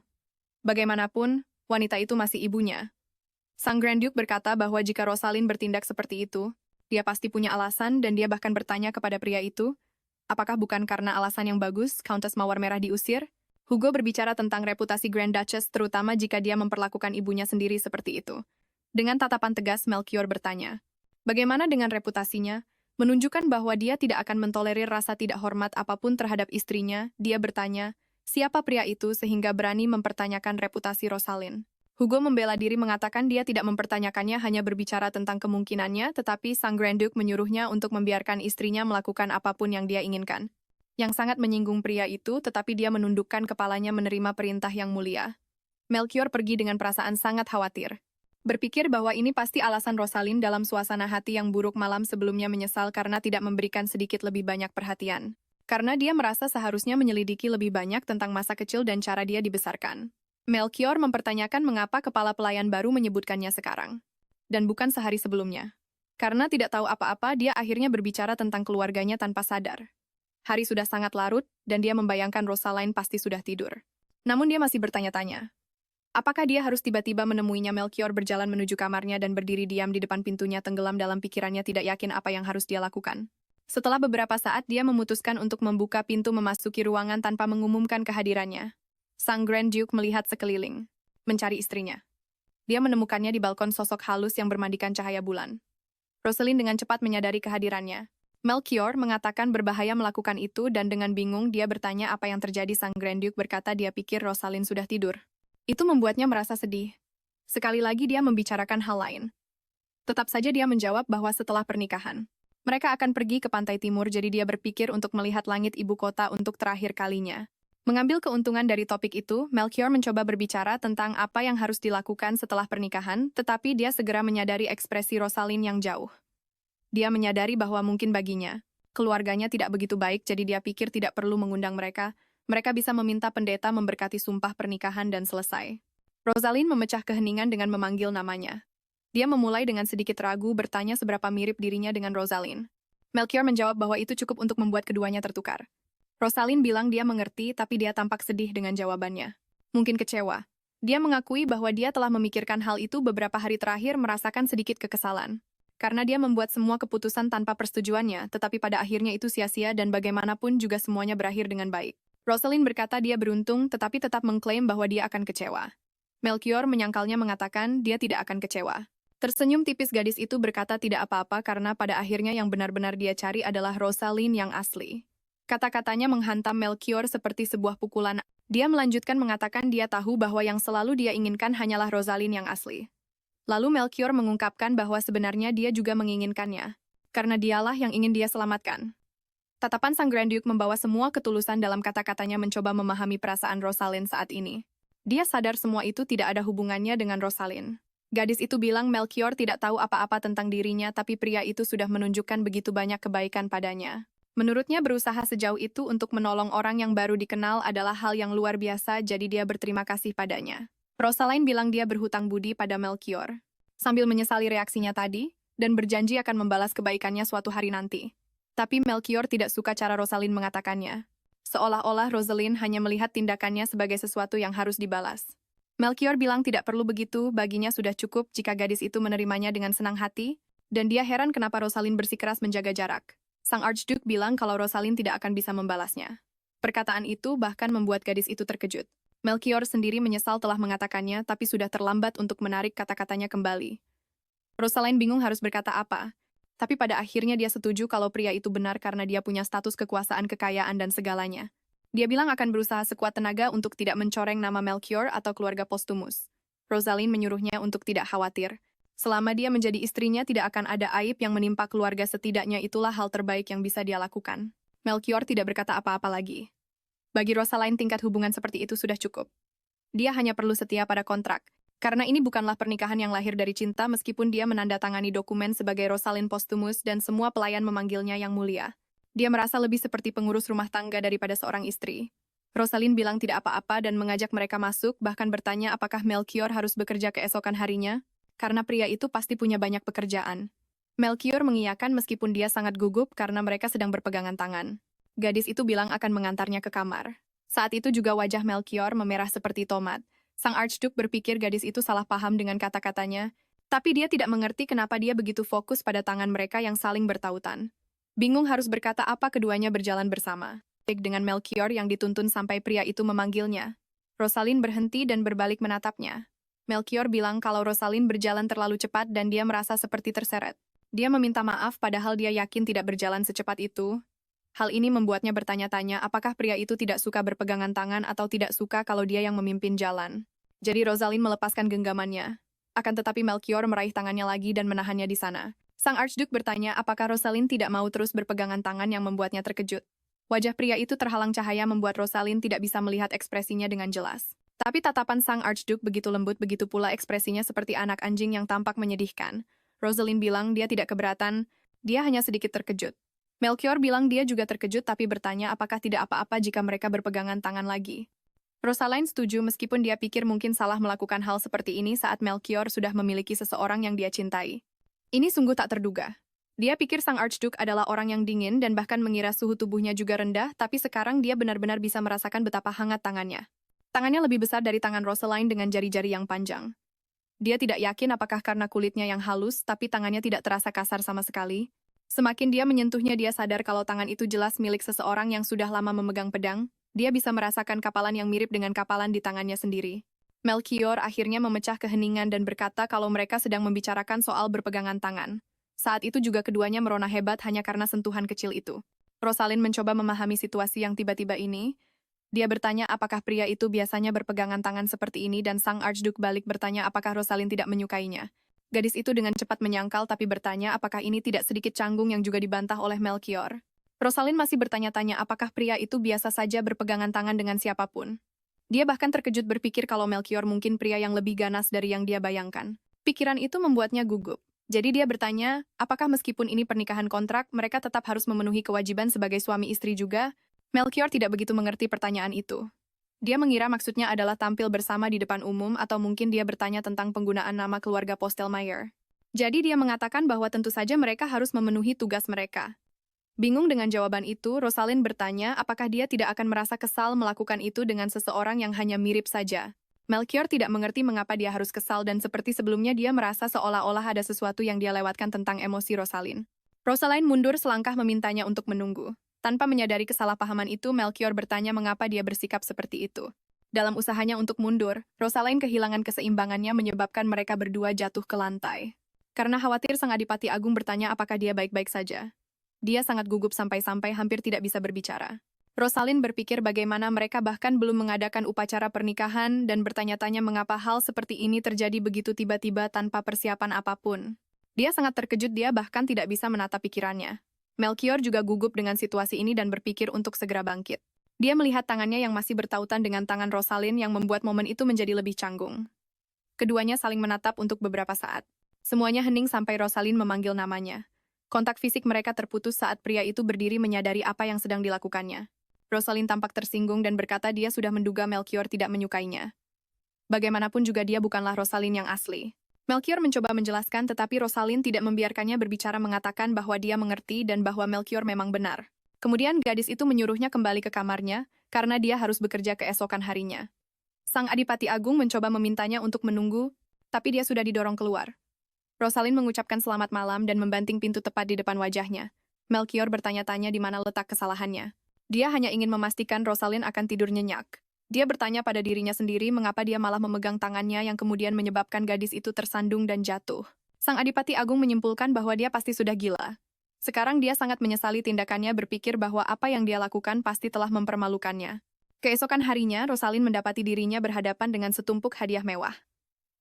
Bagaimanapun, wanita itu masih ibunya. Sang Grand Duke berkata bahwa jika Rosalind bertindak seperti itu, dia pasti punya alasan dan dia bahkan bertanya kepada pria itu, apakah bukan karena alasan yang bagus Countess Mawar Merah diusir? Hugo berbicara tentang reputasi Grand Duchess terutama jika dia memperlakukan ibunya sendiri seperti itu. Dengan tatapan tegas, Melchior bertanya, bagaimana dengan reputasinya? Menunjukkan bahwa dia tidak akan mentolerir rasa tidak hormat apapun terhadap istrinya, dia bertanya, siapa pria itu sehingga berani mempertanyakan reputasi Rosalind? Hugo membela diri mengatakan dia tidak mempertanyakannya, hanya berbicara tentang kemungkinannya, tetapi sang Grand Duke menyuruhnya untuk membiarkan istrinya melakukan apapun yang dia inginkan. Yang sangat menyinggung pria itu, tetapi dia menundukkan kepalanya menerima perintah yang mulia. Melchior pergi dengan perasaan sangat khawatir. Berpikir bahwa ini pasti alasan Rosalind dalam suasana hati yang buruk malam sebelumnya menyesal karena tidak memberikan sedikit lebih banyak perhatian. Karena dia merasa seharusnya menyelidiki lebih banyak tentang masa kecil dan cara dia dibesarkan. Melchior mempertanyakan mengapa kepala pelayan baru menyebutkannya sekarang. Dan bukan sehari sebelumnya. Karena tidak tahu apa-apa, dia akhirnya berbicara tentang keluarganya tanpa sadar. Hari sudah sangat larut, dan dia membayangkan Rosalind pasti sudah tidur. Namun dia masih bertanya-tanya. Apakah dia harus tiba-tiba menemuinya? Melchior berjalan menuju kamarnya dan berdiri diam di depan pintunya, tenggelam dalam pikirannya, tidak yakin apa yang harus dia lakukan. Setelah beberapa saat, dia memutuskan untuk membuka pintu memasuki ruangan tanpa mengumumkan kehadirannya. Sang Grand Duke melihat sekeliling, mencari istrinya. Dia menemukannya di balkon, sosok halus yang bermandikan cahaya bulan. Rosalind dengan cepat menyadari kehadirannya. Melchior mengatakan berbahaya melakukan itu dan dengan bingung dia bertanya apa yang terjadi. Sang Grand Duke berkata dia pikir Rosalind sudah tidur. Itu membuatnya merasa sedih. Sekali lagi dia membicarakan hal lain. Tetap saja dia menjawab bahwa setelah pernikahan, mereka akan pergi ke pantai timur, jadi dia berpikir untuk melihat langit ibu kota untuk terakhir kalinya. Mengambil keuntungan dari topik itu, Melchior mencoba berbicara tentang apa yang harus dilakukan setelah pernikahan, tetapi dia segera menyadari ekspresi Rosalind yang jauh. Dia menyadari bahwa mungkin baginya, keluarganya tidak begitu baik, jadi dia pikir tidak perlu mengundang mereka. Mereka bisa meminta pendeta memberkati sumpah pernikahan dan selesai. Rosalind memecah keheningan dengan memanggil namanya. Dia memulai dengan sedikit ragu bertanya seberapa mirip dirinya dengan Rosalind. Melchior menjawab bahwa itu cukup untuk membuat keduanya tertukar. Rosalind bilang dia mengerti, tapi dia tampak sedih dengan jawabannya. Mungkin kecewa. Dia mengakui bahwa dia telah memikirkan hal itu beberapa hari terakhir, merasakan sedikit kekesalan. Karena dia membuat semua keputusan tanpa persetujuannya, tetapi pada akhirnya itu sia-sia dan bagaimanapun juga semuanya berakhir dengan baik. Rosalind berkata dia beruntung, tetapi tetap mengklaim bahwa dia akan kecewa. Melchior menyangkalnya mengatakan dia tidak akan kecewa. Tersenyum tipis, gadis itu berkata tidak apa-apa karena pada akhirnya yang benar-benar dia cari adalah Rosalind yang asli. Kata-katanya menghantam Melchior seperti sebuah pukulan. Dia melanjutkan mengatakan dia tahu bahwa yang selalu dia inginkan hanyalah Rosalind yang asli. Lalu Melchior mengungkapkan bahwa sebenarnya dia juga menginginkannya. Karena dialah yang ingin dia selamatkan. Tatapan sang Grand Duke membawa semua ketulusan dalam kata-katanya, mencoba memahami perasaan Rosalind saat ini. Dia sadar semua itu tidak ada hubungannya dengan Rosalind. Gadis itu bilang Melchior tidak tahu apa-apa tentang dirinya, tapi pria itu sudah menunjukkan begitu banyak kebaikan padanya. Menurutnya berusaha sejauh itu untuk menolong orang yang baru dikenal adalah hal yang luar biasa, jadi dia berterima kasih padanya. Rosalind bilang dia berhutang budi pada Melchior, sambil menyesali reaksinya tadi, dan berjanji akan membalas kebaikannya suatu hari nanti. Tapi Melchior tidak suka cara Rosalind mengatakannya. Seolah-olah Rosalind hanya melihat tindakannya sebagai sesuatu yang harus dibalas. Melchior bilang tidak perlu begitu, baginya sudah cukup jika gadis itu menerimanya dengan senang hati, dan dia heran kenapa Rosalind bersikeras menjaga jarak. Sang Archduke bilang kalau Rosalind tidak akan bisa membalasnya. Perkataan itu bahkan membuat gadis itu terkejut. Melchior sendiri menyesal telah mengatakannya, tapi sudah terlambat untuk menarik kata-katanya kembali. Rosalind bingung harus berkata apa. Tapi pada akhirnya dia setuju kalau pria itu benar karena dia punya status kekuasaan, kekayaan, dan segalanya. Dia bilang akan berusaha sekuat tenaga untuk tidak mencoreng nama Melchior atau keluarga Postumus. Rosalind menyuruhnya untuk tidak khawatir. Selama dia menjadi istrinya tidak akan ada aib yang menimpa keluarga, setidaknya itulah hal terbaik yang bisa dia lakukan. Melchior tidak berkata apa-apa lagi. Bagi Rosalind tingkat hubungan seperti itu sudah cukup. Dia hanya perlu setia pada kontrak. Karena ini bukanlah pernikahan yang lahir dari cinta meskipun dia menandatangani dokumen sebagai Rosalind Postumus dan semua pelayan memanggilnya yang mulia. Dia merasa lebih seperti pengurus rumah tangga daripada seorang istri. Rosalind bilang tidak apa-apa dan mengajak mereka masuk, bahkan bertanya apakah Melchior harus bekerja keesokan harinya, karena pria itu pasti punya banyak pekerjaan. Melchior mengiyakan meskipun dia sangat gugup karena mereka sedang berpegangan tangan. Gadis itu bilang akan mengantarnya ke kamar. Saat itu juga wajah Melchior memerah seperti tomat. Sang Archduke berpikir gadis itu salah paham dengan kata-katanya, tapi dia tidak mengerti kenapa dia begitu fokus pada tangan mereka yang saling bertautan. Bingung harus berkata apa, keduanya berjalan bersama. Dengan Melchior yang dituntun sampai pria itu memanggilnya. Rosalind berhenti dan berbalik menatapnya. Melchior bilang kalau Rosalind berjalan terlalu cepat dan dia merasa seperti terseret. Dia meminta maaf padahal dia yakin tidak berjalan secepat itu. Hal ini membuatnya bertanya-tanya apakah pria itu tidak suka berpegangan tangan atau tidak suka kalau dia yang memimpin jalan. Jadi Rosalind melepaskan genggamannya. Akan tetapi Melchior meraih tangannya lagi dan menahannya di sana. Sang Archduke bertanya apakah Rosalind tidak mau terus berpegangan tangan yang membuatnya terkejut. Wajah pria itu terhalang cahaya membuat Rosalind tidak bisa melihat ekspresinya dengan jelas. Tapi tatapan sang Archduke begitu lembut, begitu pula ekspresinya seperti anak anjing yang tampak menyedihkan. Rosalind bilang dia tidak keberatan, dia hanya sedikit terkejut. Melchior bilang dia juga terkejut tapi bertanya apakah tidak apa-apa jika mereka berpegangan tangan lagi. Rosalind setuju meskipun dia pikir mungkin salah melakukan hal seperti ini saat Melchior sudah memiliki seseorang yang dia cintai. Ini sungguh tak terduga. Dia pikir sang Archduke adalah orang yang dingin dan bahkan mengira suhu tubuhnya juga rendah, tapi sekarang dia benar-benar bisa merasakan betapa hangat tangannya. Tangannya lebih besar dari tangan Rosalind dengan jari-jari yang panjang. Dia tidak yakin apakah karena kulitnya yang halus, tapi tangannya tidak terasa kasar sama sekali. Semakin dia menyentuhnya, dia sadar kalau tangan itu jelas milik seseorang yang sudah lama memegang pedang. Dia bisa merasakan kapalan yang mirip dengan kapalan di tangannya sendiri. Melchior akhirnya memecah keheningan dan berkata kalau mereka sedang membicarakan soal berpegangan tangan. Saat itu juga keduanya merona hebat hanya karena sentuhan kecil itu. Rosalind mencoba memahami situasi yang tiba-tiba ini. Dia bertanya apakah pria itu biasanya berpegangan tangan seperti ini dan sang Archduke balik bertanya apakah Rosalind tidak menyukainya. Gadis itu dengan cepat menyangkal tapi bertanya apakah ini tidak sedikit canggung yang juga dibantah oleh Melchior. Rosalind masih bertanya-tanya apakah pria itu biasa saja berpegangan tangan dengan siapapun. Dia bahkan terkejut berpikir kalau Melchior mungkin pria yang lebih ganas dari yang dia bayangkan. Pikiran itu membuatnya gugup. Jadi dia bertanya, apakah meskipun ini pernikahan kontrak, mereka tetap harus memenuhi kewajiban sebagai suami istri juga? Melchior tidak begitu mengerti pertanyaan itu. Dia mengira maksudnya adalah tampil bersama di depan umum atau mungkin dia bertanya tentang penggunaan nama keluarga Postelmayer. Jadi dia mengatakan bahwa tentu saja mereka harus memenuhi tugas mereka. Bingung dengan jawaban itu, Rosalind bertanya apakah dia tidak akan merasa kesal melakukan itu dengan seseorang yang hanya mirip saja. Melchior tidak mengerti mengapa dia harus kesal dan seperti sebelumnya dia merasa seolah-olah ada sesuatu yang dia lewatkan tentang emosi Rosalind. Rosalind mundur selangkah memintanya untuk menunggu. Tanpa menyadari kesalahpahaman itu, Melchior bertanya mengapa dia bersikap seperti itu. Dalam usahanya untuk mundur, Rosalind kehilangan keseimbangannya menyebabkan mereka berdua jatuh ke lantai. Karena khawatir, sang Adipati Agung bertanya apakah dia baik-baik saja. Dia sangat gugup sampai-sampai hampir tidak bisa berbicara. Rosalind berpikir bagaimana mereka bahkan belum mengadakan upacara pernikahan dan bertanya-tanya mengapa hal seperti ini terjadi begitu tiba-tiba tanpa persiapan apapun. Dia sangat terkejut, dia bahkan tidak bisa menata pikirannya. Melchior juga gugup dengan situasi ini dan berpikir untuk segera bangkit. Dia melihat tangannya yang masih bertautan dengan tangan Rosalind yang membuat momen itu menjadi lebih canggung. Keduanya saling menatap untuk beberapa saat. Semuanya hening sampai Rosalind memanggil namanya. Kontak fisik mereka terputus saat pria itu berdiri menyadari apa yang sedang dilakukannya. Rosalind tampak tersinggung dan berkata dia sudah menduga Melchior tidak menyukainya. Bagaimanapun juga dia bukanlah Rosalind yang asli. Melchior mencoba menjelaskan tetapi Rosalind tidak membiarkannya berbicara, mengatakan bahwa dia mengerti dan bahwa Melchior memang benar. Kemudian gadis itu menyuruhnya kembali ke kamarnya karena dia harus bekerja keesokan harinya. Sang Adipati Agung mencoba memintanya untuk menunggu, tapi dia sudah didorong keluar. Rosalind mengucapkan selamat malam dan membanting pintu tepat di depan wajahnya. Melchior bertanya-tanya di mana letak kesalahannya. Dia hanya ingin memastikan Rosalind akan tidur nyenyak. Dia bertanya pada dirinya sendiri mengapa dia malah memegang tangannya yang kemudian menyebabkan gadis itu tersandung dan jatuh. Sang Adipati Agung menyimpulkan bahwa dia pasti sudah gila. Sekarang dia sangat menyesali tindakannya berpikir bahwa apa yang dia lakukan pasti telah mempermalukannya. Keesokan harinya, Rosalind mendapati dirinya berhadapan dengan setumpuk hadiah mewah.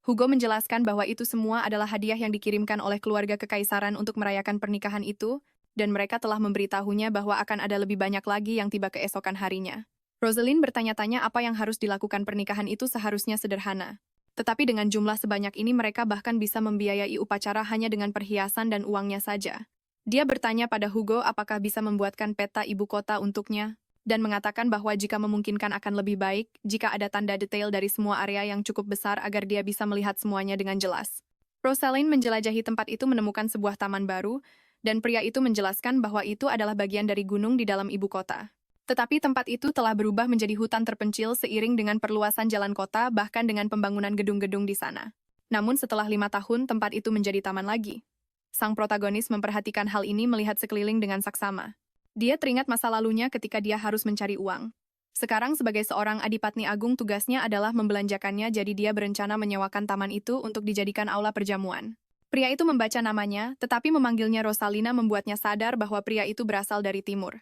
Hugo menjelaskan bahwa itu semua adalah hadiah yang dikirimkan oleh keluarga kekaisaran untuk merayakan pernikahan itu, dan mereka telah memberitahunya bahwa akan ada lebih banyak lagi yang tiba keesokan harinya. Rosalind bertanya-tanya apa yang harus dilakukan pernikahan itu seharusnya sederhana. Tetapi dengan jumlah sebanyak ini mereka bahkan bisa membiayai upacara hanya dengan perhiasan dan uangnya saja. Dia bertanya pada Hugo apakah bisa membuatkan peta ibu kota untuknya, dan mengatakan bahwa jika memungkinkan akan lebih baik jika ada tanda detail dari semua area yang cukup besar agar dia bisa melihat semuanya dengan jelas. Rosalind menjelajahi tempat itu menemukan sebuah taman baru, dan pria itu menjelaskan bahwa itu adalah bagian dari gunung di dalam ibu kota. Tetapi tempat itu telah berubah menjadi hutan terpencil seiring dengan perluasan jalan kota bahkan dengan pembangunan gedung-gedung di sana. Namun setelah 5 tahun tempat itu menjadi taman lagi. Sang protagonis memperhatikan hal ini melihat sekeliling dengan saksama. Dia teringat masa lalunya ketika dia harus mencari uang. Sekarang sebagai seorang adipatni agung tugasnya adalah membelanjakannya jadi dia berencana menyewakan taman itu untuk dijadikan aula perjamuan. Pria itu membaca namanya, tetapi memanggilnya Rosalina membuatnya sadar bahwa pria itu berasal dari timur.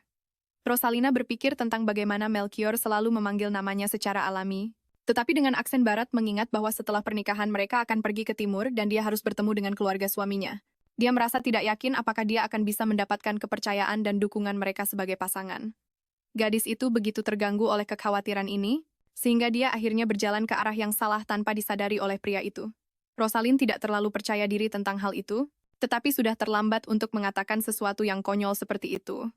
Rosalina berpikir tentang bagaimana Melchior selalu memanggil namanya secara alami, tetapi dengan aksen barat mengingat bahwa setelah pernikahan mereka akan pergi ke timur dan dia harus bertemu dengan keluarga suaminya. Dia merasa tidak yakin apakah dia akan bisa mendapatkan kepercayaan dan dukungan mereka sebagai pasangan. Gadis itu begitu terganggu oleh kekhawatiran ini, sehingga dia akhirnya berjalan ke arah yang salah tanpa disadari oleh pria itu. Rosalind tidak terlalu percaya diri tentang hal itu, tetapi sudah terlambat untuk mengatakan sesuatu yang konyol seperti itu.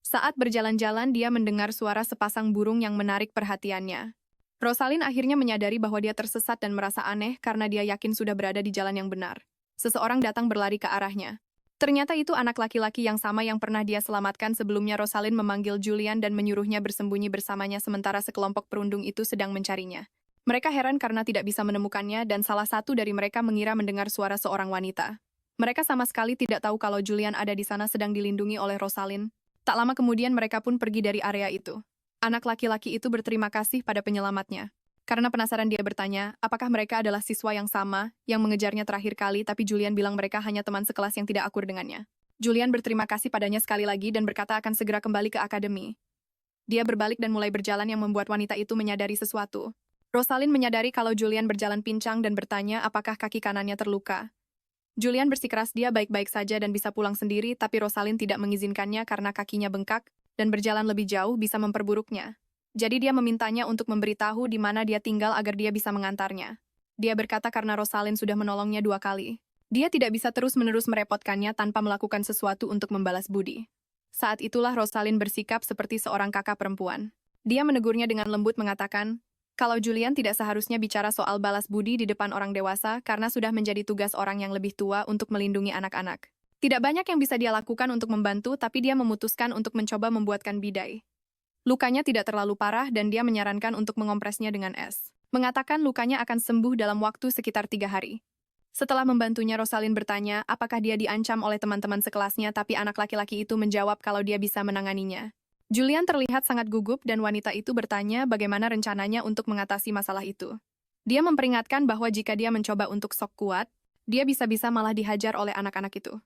Saat berjalan-jalan, dia mendengar suara sepasang burung yang menarik perhatiannya. Rosalind akhirnya menyadari bahwa dia tersesat dan merasa aneh karena dia yakin sudah berada di jalan yang benar. Seseorang datang berlari ke arahnya. Ternyata itu anak laki-laki yang sama yang pernah dia selamatkan sebelumnya. Rosalind memanggil Julian dan menyuruhnya bersembunyi bersamanya sementara sekelompok perundung itu sedang mencarinya. Mereka heran karena tidak bisa menemukannya dan salah satu dari mereka mengira mendengar suara seorang wanita. Mereka sama sekali tidak tahu kalau Julian ada di sana sedang dilindungi oleh Rosalind. Tak lama kemudian mereka pun pergi dari area itu. Anak laki-laki itu berterima kasih pada penyelamatnya. Karena penasaran dia bertanya, apakah mereka adalah siswa yang sama, yang mengejarnya terakhir kali, tapi Julian bilang mereka hanya teman sekelas yang tidak akur dengannya. Julian berterima kasih padanya sekali lagi dan berkata akan segera kembali ke akademi. Dia berbalik dan mulai berjalan yang membuat wanita itu menyadari sesuatu. Rosalind menyadari kalau Julian berjalan pincang dan bertanya apakah kaki kanannya terluka. Julian bersikeras dia baik-baik saja dan bisa pulang sendiri, tapi Rosalind tidak mengizinkannya karena kakinya bengkak, dan berjalan lebih jauh bisa memperburuknya. Jadi dia memintanya untuk memberitahu di mana dia tinggal agar dia bisa mengantarnya. Dia berkata karena Rosalind sudah menolongnya 2 kali. Dia tidak bisa terus-menerus merepotkannya tanpa melakukan sesuatu untuk membalas budi. Saat itulah Rosalind bersikap seperti seorang kakak perempuan. Dia menegurnya dengan lembut mengatakan, kalau Julian tidak seharusnya bicara soal balas budi di depan orang dewasa karena sudah menjadi tugas orang yang lebih tua untuk melindungi anak-anak. Tidak banyak yang bisa dia lakukan untuk membantu, tapi dia memutuskan untuk mencoba membuatkan bidai. Lukanya tidak terlalu parah dan dia menyarankan untuk mengompresnya dengan es. Mengatakan lukanya akan sembuh dalam waktu sekitar 3 hari. Setelah membantunya, Rosalind bertanya apakah dia diancam oleh teman-teman sekelasnya, tapi anak laki-laki itu menjawab kalau dia bisa menanganinya. Julian terlihat sangat gugup dan wanita itu bertanya bagaimana rencananya untuk mengatasi masalah itu. Dia memperingatkan bahwa jika dia mencoba untuk sok kuat, dia bisa-bisa malah dihajar oleh anak-anak itu.